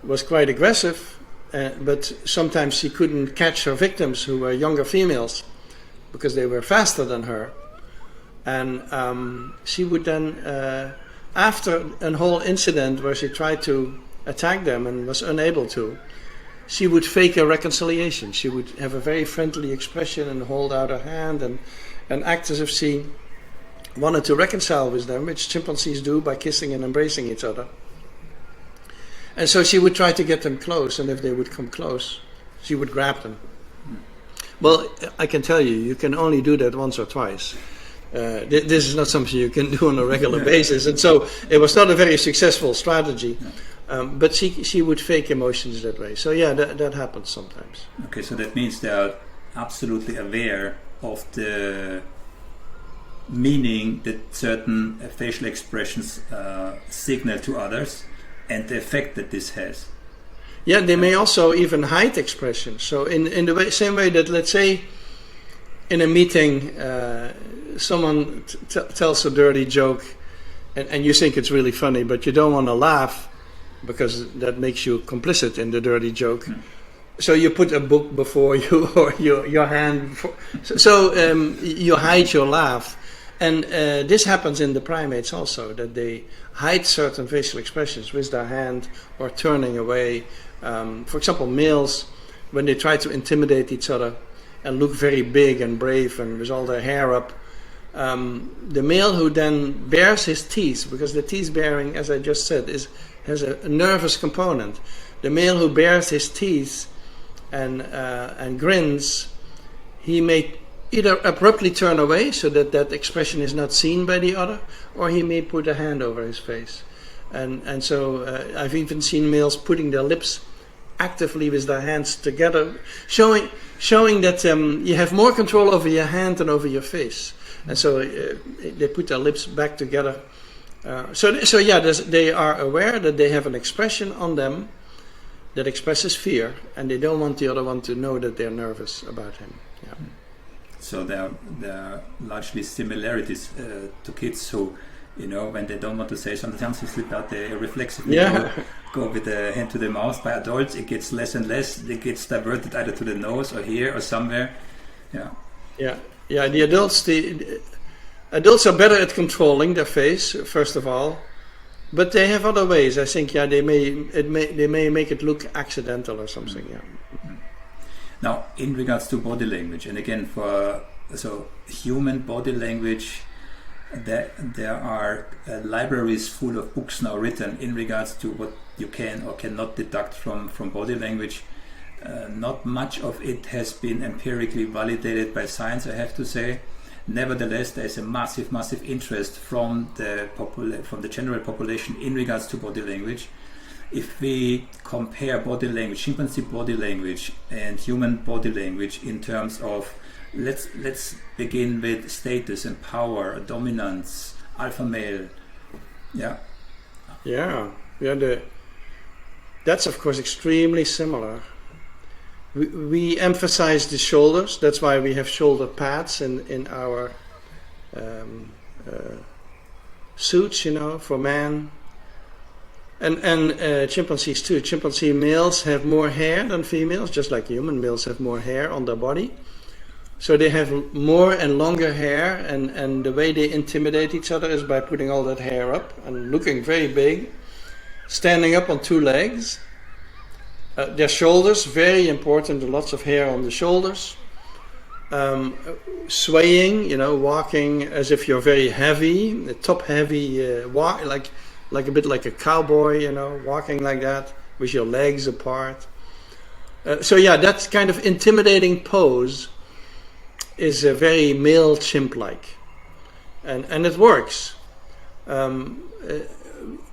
was quite aggressive, but sometimes she couldn't catch her victims, who were younger females, because they were faster than her. And she would then, after a whole incident where she tried to attack them and was unable to, she would fake a reconciliation. She would have a very friendly expression and hold out her hand and act as if she wanted to reconcile with them, which chimpanzees do by kissing and embracing each other. And so she would try to get them close, and if they would come close, she would grab them. Well, I can tell you, you can only do that once or twice. This is not something you can do on a regular basis, and so it was not a very successful strategy. But she would fake emotions that way. So yeah, that happens sometimes. Okay, so that means they are absolutely aware of the meaning that certain facial expressions signal to others, and the effect that this has. Yeah, they may also even hide expressions. So in the same way that, let's say, in a meeting, someone tells a dirty joke, and you think it's really funny, but you don't want to laugh because that makes you complicit in the dirty joke. So you put a book before you, or your hand before. So you hide your laugh. And this happens in the primates also, that they hide certain facial expressions with their hand or turning away. For example, males, when they try to intimidate each other and look very big and brave and with all their hair up, the male who then bares his teeth, because the teeth baring, as I just said, has a nervous component. The male who bares his teeth and grins, he may either abruptly turn away so that expression is not seen by the other, or he may put a hand over his face. And so I've even seen males putting their lips actively with their hands together, showing that you have more control over your hand than over your face. And so they put their lips back together. So yeah, they are aware that they have an expression on them that expresses fear, and they don't want the other one to know that they're nervous about him. Yeah. So there are largely similarities to kids who, when they don't want to say something, they slip out, they reflexively go with the hand to the mouth. By adults, it gets less and less. It gets diverted either to the nose or here or somewhere. Yeah. The adults are better at controlling their face, first of all, but they have other ways. I think, they may make it look accidental or something. Yeah. Now, in regards to body language, and again, so human body language, there are libraries full of books now written in regards to what you can or cannot deduct from body language. Not much of it has been empirically validated by science, I have to say. Nevertheless, there is a massive interest from the general population in regards to body language. If we compare body language, chimpanzee body language and human body language in terms of, let's begin with status and power, dominance, alpha male. That's of course extremely similar. We emphasize the shoulders. That's why we have shoulder pads in our suits, for men. And chimpanzees too. Chimpanzee males have more hair than females, just like human males have more hair on their body. So they have more and longer hair, and the way they intimidate each other is by putting all that hair up and looking very big, standing up on two legs. Their shoulders, very important, lots of hair on the shoulders. Swaying, walking as if you're very heavy, top heavy, walk like a bit like a cowboy, walking like that with your legs apart. That kind of intimidating pose is a very male chimp-like, and it works.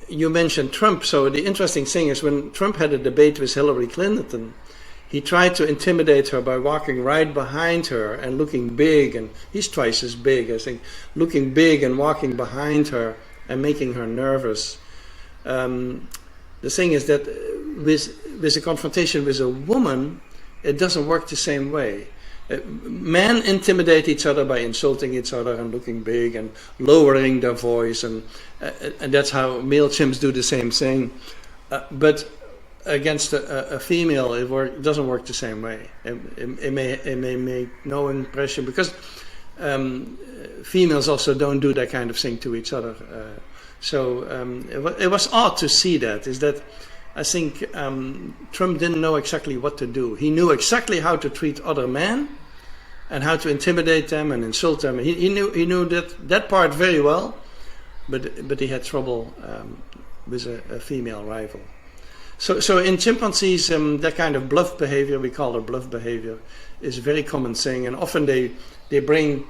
You mentioned Trump, so the interesting thing is when Trump had a debate with Hillary Clinton, he tried to intimidate her by walking right behind her and looking big, and he's twice as big, I think, looking big and walking behind her and making her nervous. The thing is that with a confrontation with a woman, it doesn't work the same way. Men intimidate each other by insulting each other and looking big and lowering their voice, and that's how male chimps do the same thing. But against a female, it doesn't work the same way. It may make no impression because females also don't do that kind of thing to each other. It was odd to see that. Is that I think Trump didn't know exactly what to do. He knew exactly how to treat other men and how to intimidate them and insult them. He knew that part very well, but he had trouble with a female rival. So in chimpanzees, that kind of bluff behavior, we call it bluff behavior, is a very common thing. And often they bring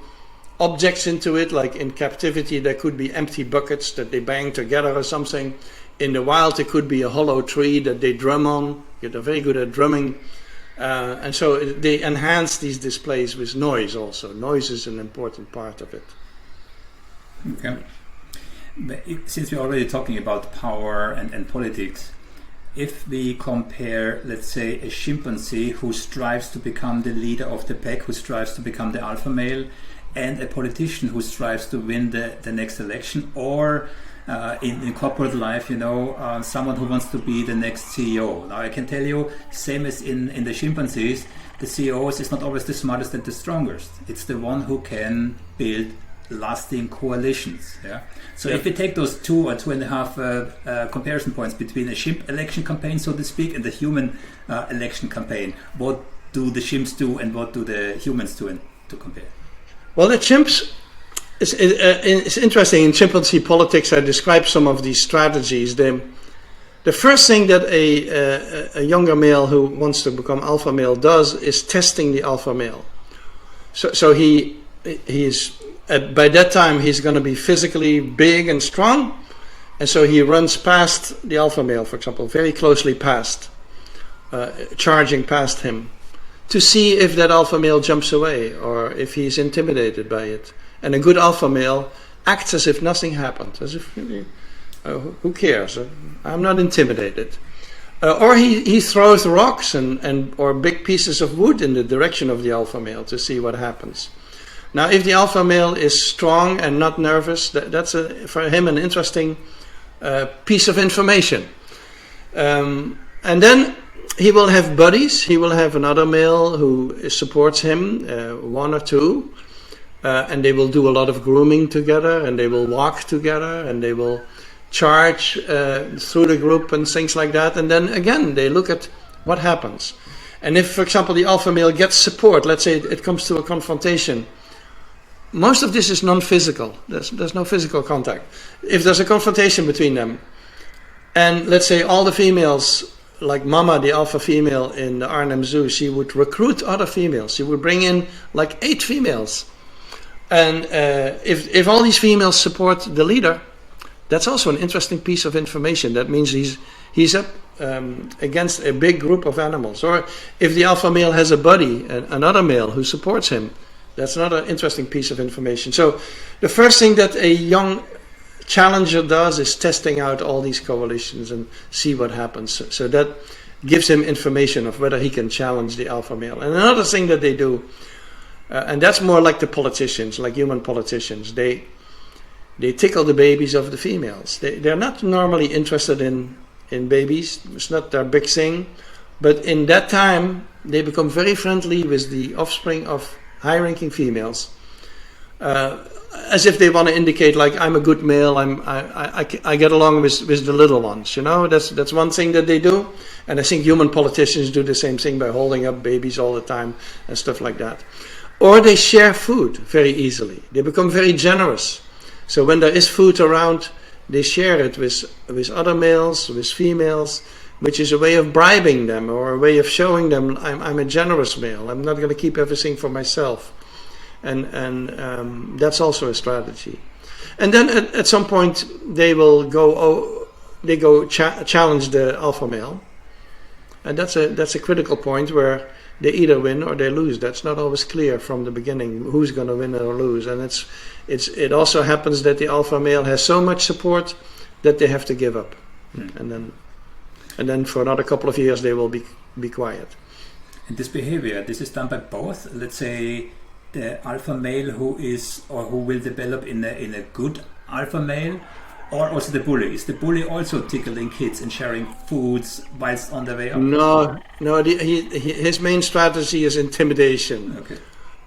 objects into it, like in captivity there could be empty buckets that they bang together or something. In the wild there could be a hollow tree that they drum on. They're very good at drumming. And so they enhance these displays with noise also. Noise is an important part of it. Okay. Since we're already talking about power and politics, if we compare, let's say, a chimpanzee who strives to become the leader of the pack, who strives to become the alpha male, and a politician who strives to win the next election, or in corporate life, someone who wants to be the next CEO. Now I can tell you, same as in the chimpanzees, the CEOs is not always the smartest and the strongest. It's the one who can build lasting coalitions. Yeah. So if we take those 2 or 2.5 comparison points between a chimp election campaign, so to speak, and the human election campaign, what do the chimps do and what do the humans do to compare? Well, the chimps, it's interesting. In chimpanzee politics, I describe some of these strategies. The first thing that a younger male who wants to become alpha male does is testing the alpha male. So he's by that time he's going to be physically big and strong, and so he runs past the alpha male, for example, very closely past, charging past him, to see if that alpha male jumps away or if he's intimidated by it. And a good alpha male acts as if nothing happened, as if who cares? I'm not intimidated. Or he throws rocks or big pieces of wood in the direction of the alpha male to see what happens. Now, if the alpha male is strong and not nervous, that's for him an interesting piece of information. And then he will have buddies. He will have another male who supports him, 1 or 2, and they will do a lot of grooming together, and they will walk together, and they will charge through the group and things like that. And then again, they look at what happens. And if, for example, the alpha male gets support, let's say it comes to a confrontation, most of this is non-physical. There's no physical contact. If there's a confrontation between them, and let's say all the females, like Mama, the alpha female in the Arnhem Zoo, she would recruit other females. She would bring in like 8 females. And if all these females support the leader, that's also an interesting piece of information. That means he's up against a big group of animals. Or if the alpha male has a buddy, another male who supports him, that's another interesting piece of information. So the first thing that a young challenger does is testing out all these coalitions and see what happens. So that gives him information of whether he can challenge the alpha male. And another thing that they do, and that's more like the politicians, like human politicians, they tickle the babies of the females. They're not normally interested in babies. It's not their big thing. But in that time, they become very friendly with the offspring of high-ranking females, as if they want to indicate, like, I'm a good male. I get along with the little ones. That's one thing that they do. And I think human politicians do the same thing by holding up babies all the time and stuff like that. Or they share food very easily. They become very generous. So when there is food around, they share it with other males, with females, which is a way of bribing them or a way of showing them I'm a generous male. I'm not going to keep everything for myself. And that's also a strategy. And then at some point they will challenge the alpha male. And that's a critical point where they either win or they lose. That's not always clear from the beginning who's going to win or lose. And it also happens that the alpha male has so much support that they have to give up. And then for another couple of years they will be quiet. And this behavior, this is done by both, let's say, the alpha male who will develop in a good alpha male, Or also the bully? Is the bully also tickling kids and sharing foods whilst on the way up? No. His main strategy is intimidation. Okay.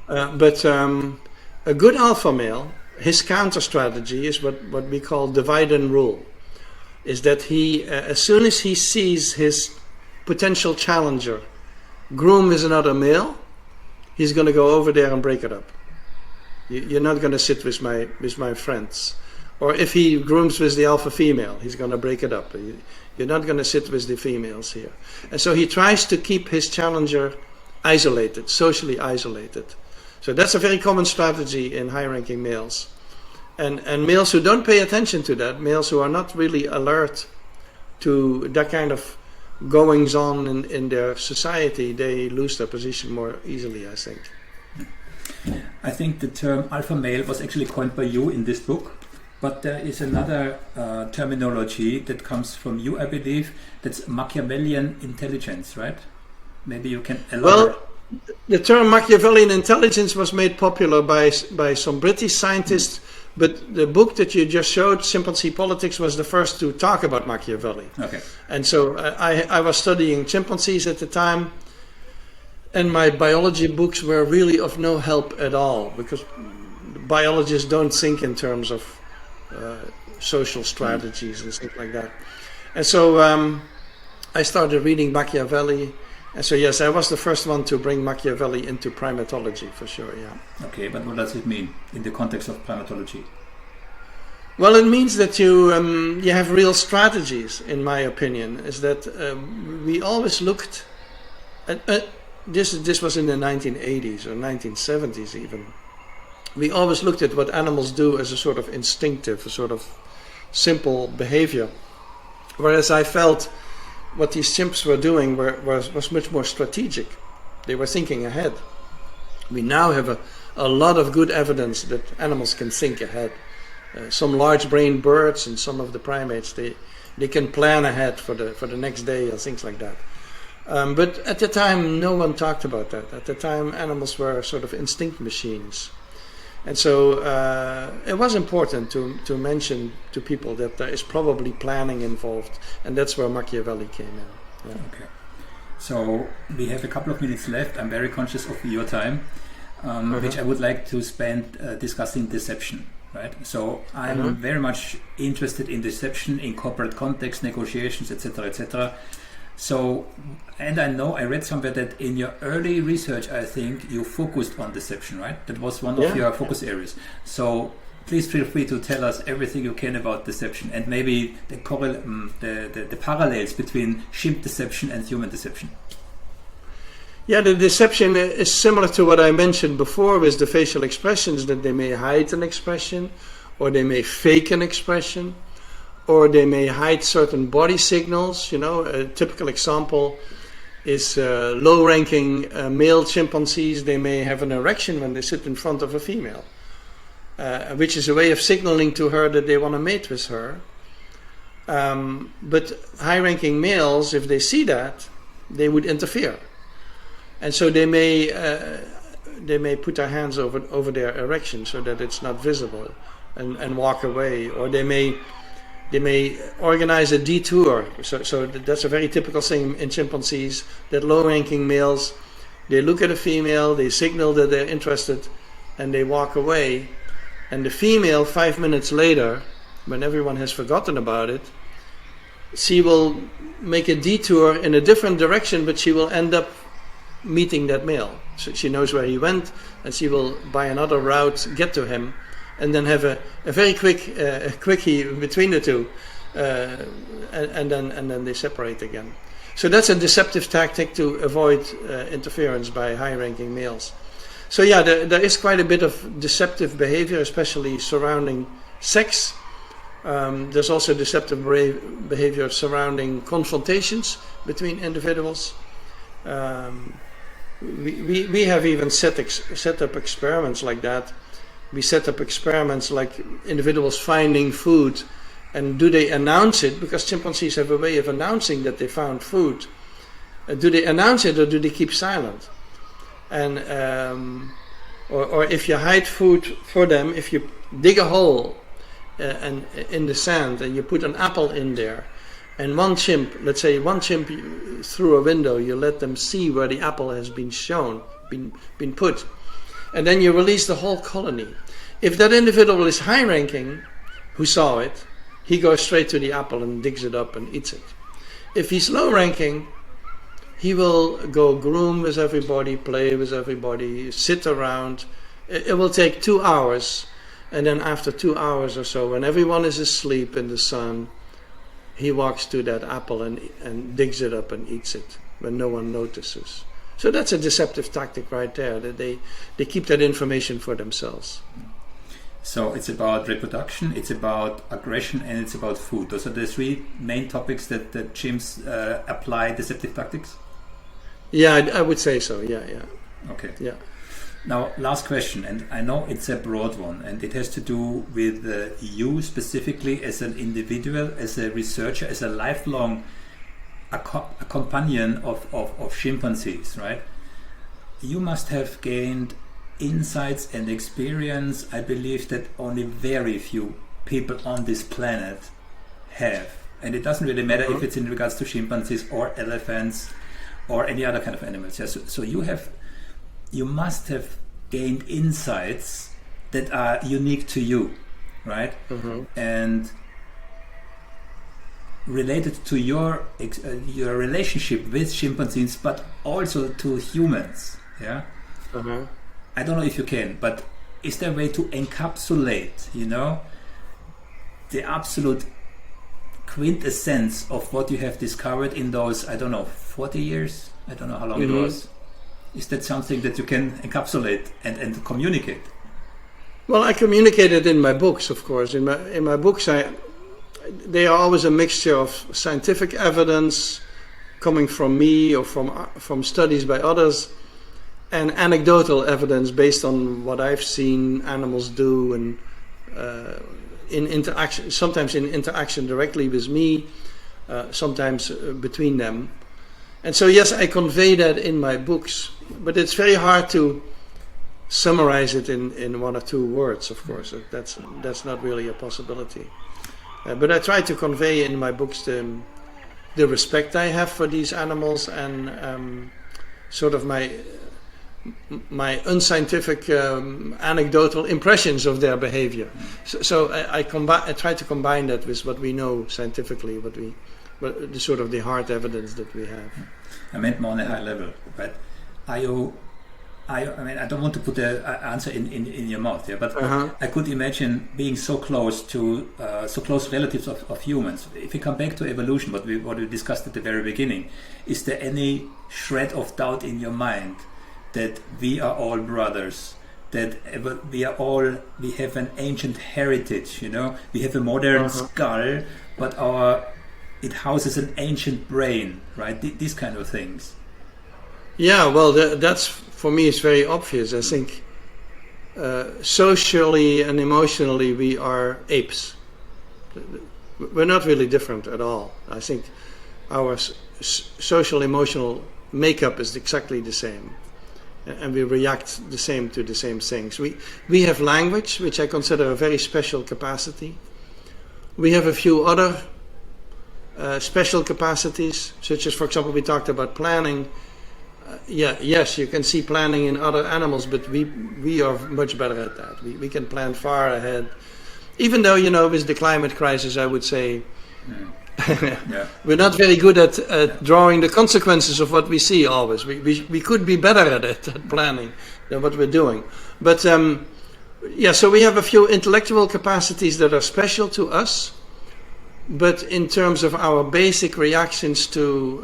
But a good alpha male, his counter strategy is what we call divide and rule. Is that he, as soon as he sees his potential challenger groom with another male, he's going to go over there and break it up. You're not going to sit with my friends. Or if he grooms with the alpha female, he's going to break it up. You're not going to sit with the females here. And so he tries to keep his challenger isolated, socially isolated. So that's a very common strategy in high-ranking males. And males who don't pay attention to that, males who are not really alert to that kind of goings on in their society, they lose their position more easily, I think. I think the term alpha male was actually coined by you in this book, but there is another terminology that comes from you, I believe. That's Machiavellian Intelligence, right? Maybe you can elaborate. Well, the term Machiavellian Intelligence was made popular by some British scientists, but the book that you just showed, Chimpanzee Politics, was the first to talk about Machiavelli. Okay. And so I was studying chimpanzees at the time, and my biology books were really of no help at all, because biologists don't think in terms of social strategies and things like that. And so I started reading Machiavelli. And so, yes, I was the first one to bring Machiavelli into primatology, for sure, yeah. Okay, but what does it mean in the context of primatology? Well, it means that you have real strategies, in my opinion. Is that we always looked at this was in the 1980s or 1970s even. We always looked at what animals do as a sort of instinctive, a sort of simple behavior. Whereas I felt what these chimps were doing was much more strategic. They were thinking ahead. We now have a lot of good evidence that animals can think ahead. Some large-brained birds and some of the primates, they can plan ahead for the next day or things like that. But at the time, no one talked about that. At the time, animals were sort of instinct machines. And so it was important to mention to people that there is probably planning involved, and that's where Machiavelli came in. Yeah. Okay. So we have a couple of minutes left. I'm very conscious of your time, which I would like to spend discussing deception. Right. So I'm very much interested in deception in corporate context, negotiations, etc., etc. So, and I read somewhere that in your early research, I think you focused on deception, right? That was one of your focus areas. So please feel free to tell us everything you can about deception and maybe the parallels between chimp deception and human deception. Yeah, the deception is similar to what I mentioned before with the facial expressions, that they may hide an expression, or they may fake an expression, or they may hide certain body signals. You know, a typical example is low-ranking male chimpanzees. They may have an erection when they sit in front of a female, which is a way of signaling to her that they want to mate with her. But high-ranking males, if they see that, they would interfere. And so they may put their hands over their erection so that it's not visible, and walk away, or they may organize a detour. So that's a very typical thing in chimpanzees, that low-ranking males, they look at a female, they signal that they're interested, and they walk away. And the female, 5 minutes later, when everyone has forgotten about it, she will make a detour in a different direction, but she will end up meeting that male. So she knows where he went, and she will, by another route, get to him, and then have a very quick quickie between the two, and then they separate again. So that's a deceptive tactic to avoid interference by high-ranking males. So yeah, there is quite a bit of deceptive behavior, especially surrounding sex. There's also deceptive behavior surrounding confrontations between individuals. We have even set up experiments like that. We set up experiments like individuals finding food, and do they announce it? Because chimpanzees have a way of announcing that they found food. Do they announce it, or do they keep silent? And or if you hide food for them, if you dig a hole and in the sand, and you put an apple in there, and one chimp through a window, you let them see where the apple has been been put, and then you release the whole colony. If that individual is high ranking, who saw it, he goes straight to the apple and digs it up and eats it. If he's low ranking, he will go groom with everybody, play with everybody, sit around. It will take 2 hours, and then after 2 hours or so, when everyone is asleep in the sun, he walks to that apple and digs it up and eats it when no one notices. So that's a deceptive tactic right there, that they keep that information for themselves. So it's about reproduction, it's about aggression, and it's about food. Those are the three main topics that chimps apply deceptive tactics? Yeah, I would say so, yeah. Okay. Yeah. Now, last question, and I know it's a broad one, and it has to do with you specifically as an individual, as a researcher, as a lifelong companion of chimpanzees, right? You must have gained insights and experience, I believe, that only very few people on this planet have. And it doesn't really matter if it's in regards to chimpanzees or elephants or any other kind of animals. Yeah? So you must have gained insights that are unique to you, right? And related to your relationship with chimpanzees, but also to humans. Yeah. I don't know if you can, but is there a way to encapsulate, the absolute quintessence of what you have discovered in those, 40 years? I don't know how long it was. Is that something that you can encapsulate and communicate? Well, I communicate it in my books, of course. In my books, they are always a mixture of scientific evidence coming from me or from studies by others, and anecdotal evidence based on what I've seen animals do, and in interaction, sometimes in interaction directly with me, sometimes between them. And so, yes, I convey that in my books, but it's very hard to summarize it in 1 or 2 words, of course. That's not really a possibility. But I try to convey in my books the respect I have for these animals, and sort of my unscientific anecdotal impressions of their behavior. So I try to combine that with what we know scientifically, the sort of the hard evidence that we have. I meant more on a high level, right? I don't want to put the answer in your mouth here, but I could imagine being so close relatives of humans. If we come back to evolution, what we discussed at the very beginning, is there any shred of doubt in your mind that we are all brothers, that we have an ancient heritage, we have a modern skull, but it houses an ancient brain, right? These kind of things. Yeah, well, that's, for me, it's very obvious. I think socially and emotionally we are apes. We're not really different at all. I think our social emotional makeup is exactly the same, and we react the same to the same things. We have language, which I consider a very special capacity. We have a few other special capacities, such as, for example, we talked about planning. Yes, you can see planning in other animals, but we are much better at that. We can plan far ahead. Even though, with the climate crisis, I would say we're not very good at drawing the consequences of what we see always. We could be better at it, at planning, than what we're doing. But so we have a few intellectual capacities that are special to us. But in terms of our basic reactions to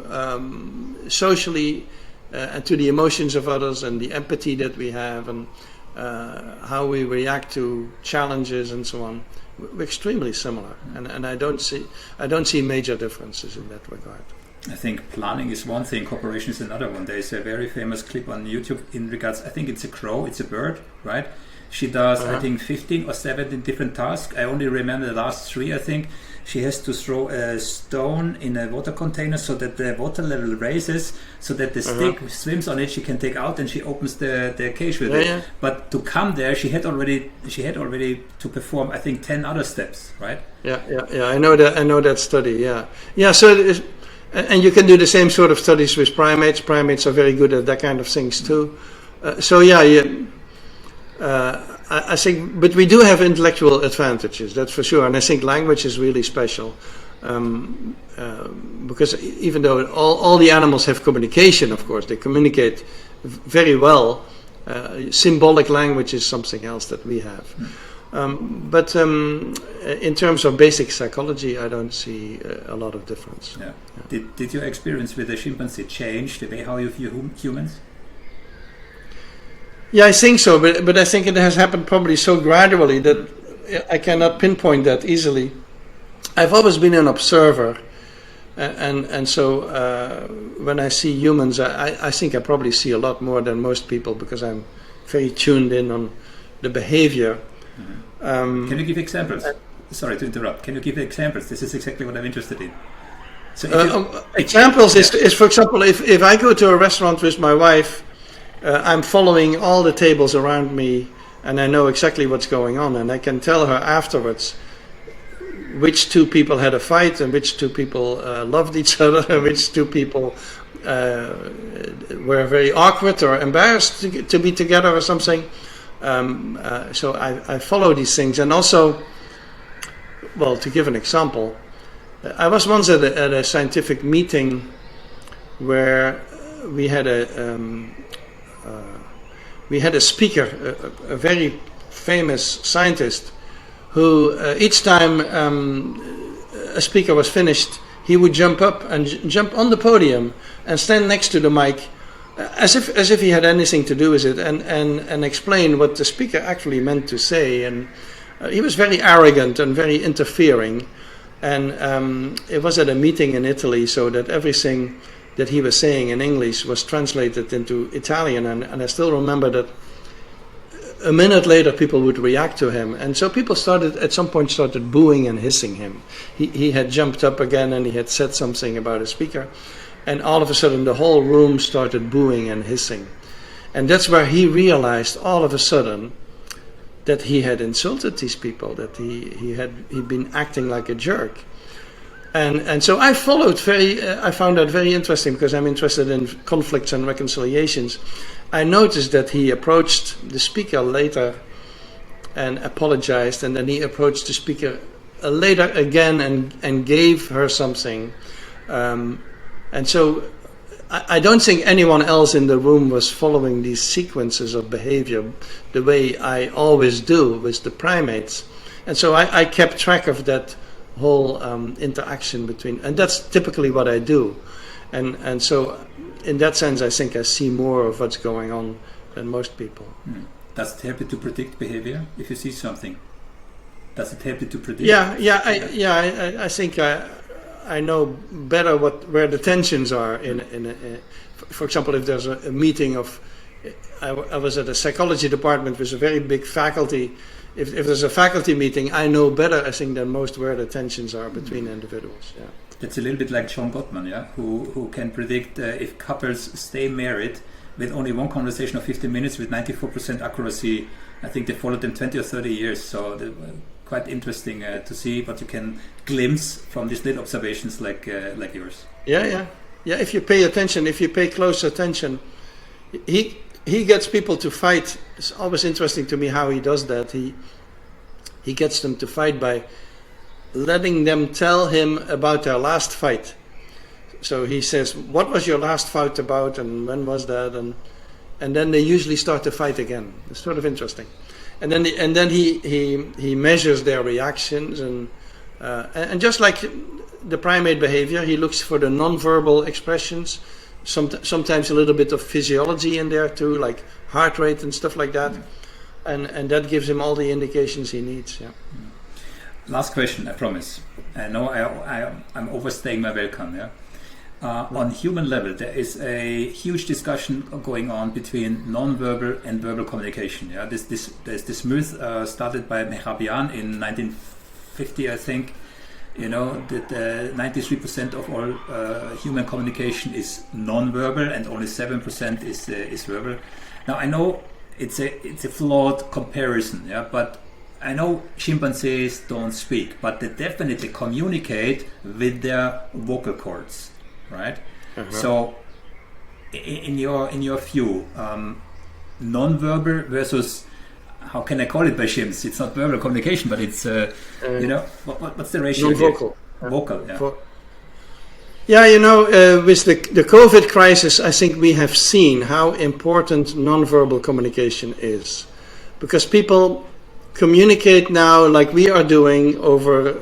socially and to the emotions of others, and the empathy that we have, and how we react to challenges and so on, we're extremely similar. And I don't see major differences in that regard. I think planning is one thing, cooperation is another one. There is a very famous clip on YouTube in regards, I think it's a crow, it's a bird, right? She does, I think, 15 or 17 different tasks. I only remember the last 3, I think. She has to throw a stone in a water container so that the water level raises, so that the stick swims on it, she can take out, and she opens the cage with it. Yeah. But to come there, she had already to perform, I think, 10 other steps, right? Yeah. I know that study. Yeah. So it is, and you can do the same sort of studies with primates. Primates are very good at that kind of things too. I think, but we do have intellectual advantages, that's for sure. And I think language is really special, because even though all the animals have communication, of course, they communicate very well. Symbolic language is something else that we have. But in terms of basic psychology, I don't see a lot of difference. Yeah. Did your experience with the chimpanzee change the way how you view humans? Yeah, I think so, but I think it has happened probably so gradually that I cannot pinpoint that easily. I've always been an observer, and so when I see humans, I think I probably see a lot more than most people because I'm very tuned in on the behavior. Can you give examples? Sorry to interrupt. Can you give examples? This is exactly what I'm interested in. So examples is, for example, if I go to a restaurant with my wife, I'm following all the tables around me, and I know exactly what's going on, and I can tell her afterwards which 2 people had a fight and which 2 people loved each other and which 2 people were very awkward or embarrassed to be together or something. So I follow these things. And also, well, to give an example, I was once at a scientific meeting where we had a speaker, a very famous scientist, who each time a speaker was finished, he would jump up and jump on the podium and stand next to the mic, as if he had anything to do with it, and explain what the speaker actually meant to say. And he was very arrogant and very interfering. And it was at a meeting in Italy, so that everything that he was saying in English was translated into Italian, and I still remember that a minute later people would react to him, and so people at some point started booing and hissing him. He had jumped up again and he had said something about a speaker, and all of a sudden the whole room started booing and hissing. And that's where he realized all of a sudden that he had insulted these people, that he'd been acting like a jerk. And so I found that very interesting because I'm interested in conflicts and reconciliations. I noticed that he approached the speaker later and apologized, and then he approached the speaker later again and gave her something. And so I don't think anyone else in the room was following these sequences of behavior the way I always do with the primates. And so I kept track of that whole interaction between, and that's typically what I do, and so in that sense I think I see more of what's going on than most people. Does it help you to predict behavior if you see something? Does it help you to predict? I think I know better where the tensions are for example, if there's a meeting of, I was at a psychology department with a very big faculty. If there's a faculty meeting, I know better, I think, than most where the tensions are between individuals. Yeah, it's a little bit like John Gottman, who can predict if couples stay married with only one conversation of 15 minutes with 94% accuracy. I think they followed them 20 or 30 years, so quite interesting to see what you can glimpse from these little observations like yours. Yeah. If you pay attention, if you pay close attention, he gets people to fight. It's always interesting to me how he does that. He gets them to fight by letting them tell him about their last fight. So he says, "What was your last fight about, and when was that?" And then they usually start to fight again. It's sort of interesting. And then he measures their reactions, and just like the primate behavior, he looks for the non-verbal expressions. Sometimes a little bit of physiology in there too, like heart rate and stuff like that, and that gives him all the indications he needs. Yeah. Last question, I promise. I know I'm overstaying my welcome. Yeah. On human level, there is a huge discussion going on between non-verbal and verbal communication. Yeah, there's this myth started by Machiavellian in 1950, I think. You know that 93% of all human communication is non-verbal, and only 7% is verbal. Now I know it's a flawed comparison, yeah, but I know chimpanzees don't speak, but they definitely communicate with their vocal cords, right? So, in your view, non-verbal versus, how can I call it by chimps? It's not verbal communication, but it's what's the ratio? Non-vocal. Vocal, yeah. Yeah, with the COVID crisis, I think we have seen how important non-verbal communication is, because people communicate now like we are doing over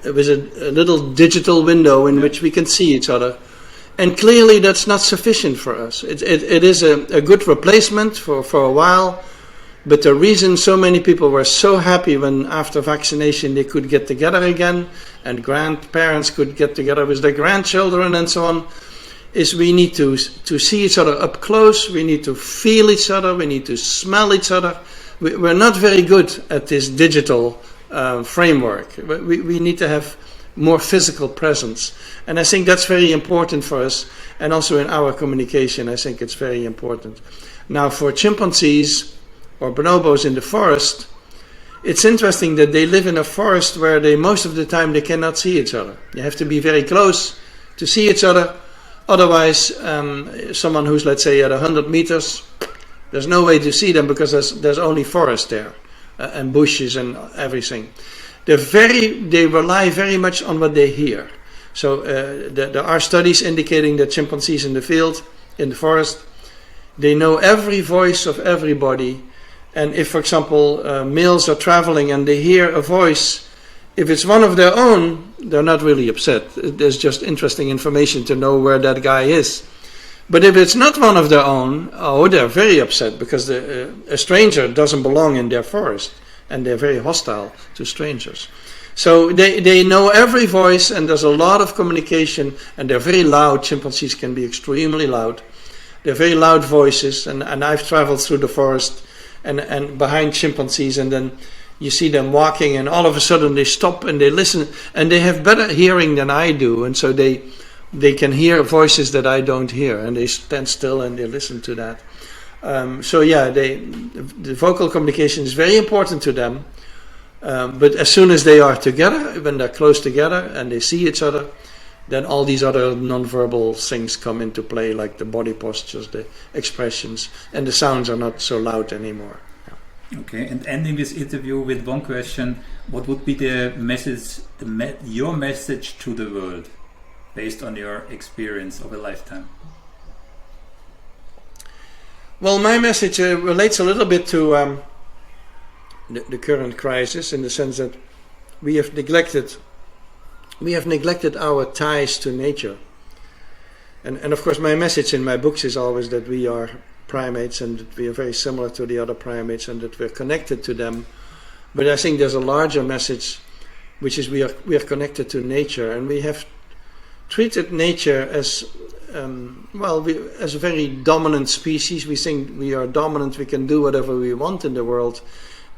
with a little digital window in which we can see each other, and clearly that's not sufficient for us. It is a good replacement for a while, but the reason so many people were so happy when after vaccination they could get together again and grandparents could get together with their grandchildren and so on, is we need to see each other up close, we need to feel each other, we need to smell each other. We're not very good at this digital framework. We need to have more physical presence. And I think that's very important for us. And also in our communication, I think it's very important. Now, for chimpanzees or bonobos in the forest, it's interesting that they live in a forest where most of the time they cannot see each other. You have to be very close to see each other. Otherwise, someone who's, let's say, at 100 meters, there's no way to see them because there's only forest there and bushes and everything. They rely very much on what they hear. So there are studies indicating that chimpanzees in the field, in the forest, they know every voice of everybody. And if, for example, males are traveling and they hear a voice, if it's one of their own, they're not really upset. There's just interesting information to know where that guy is. But if it's not one of their own, they're very upset because a stranger doesn't belong in their forest, and they're very hostile to strangers. So they know every voice, and there's a lot of communication, and they're very loud. Chimpanzees can be extremely loud. They're very loud voices, and I've traveled through the forest and behind chimpanzees, and then you see them walking, and all of a sudden they stop and they listen, and they have better hearing than I do, and so they can hear voices that I don't hear, and they stand still and they listen to that. The vocal communication is very important to them. But as soon as they are together, when they're close together and they see each other, then all these other non-verbal things come into play, like the body postures, the expressions, and the sounds are not so loud anymore. Okay, and ending this interview with one question: what would be the message, your message to the world, based on your experience of a lifetime? Well, my message relates a little bit to the current crisis, in the sense that we have neglected our ties to nature. And of course, my message in my books is always that we are primates and that we are very similar to the other primates and that we're connected to them. But I think there's a larger message, which is we are connected to nature, and we have treated nature as as a very dominant species. We think we are dominant. We can do whatever we want in the world.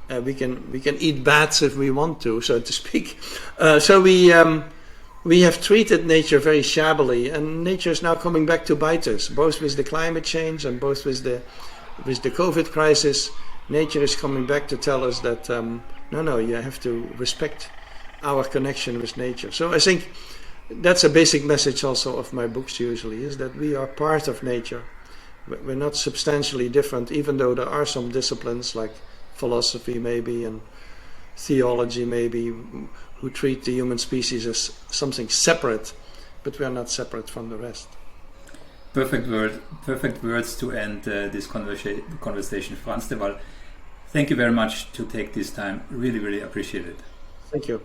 We can eat bats if we want to, so to speak. So we have treated nature very shabbily, and nature is now coming back to bite us, both with the climate change and both with the COVID crisis. Nature is coming back to tell us that no, you have to respect our connection with nature. So I think that's a basic message also of my books usually, is that we are part of nature. We're not substantially different, even though there are some disciplines like philosophy maybe and theology maybe who treat the human species as something separate, but we are not separate from the rest. Perfect words to end this conversation. Frans de Waal, thank you very much to take this time. Really, really appreciate it. Thank you.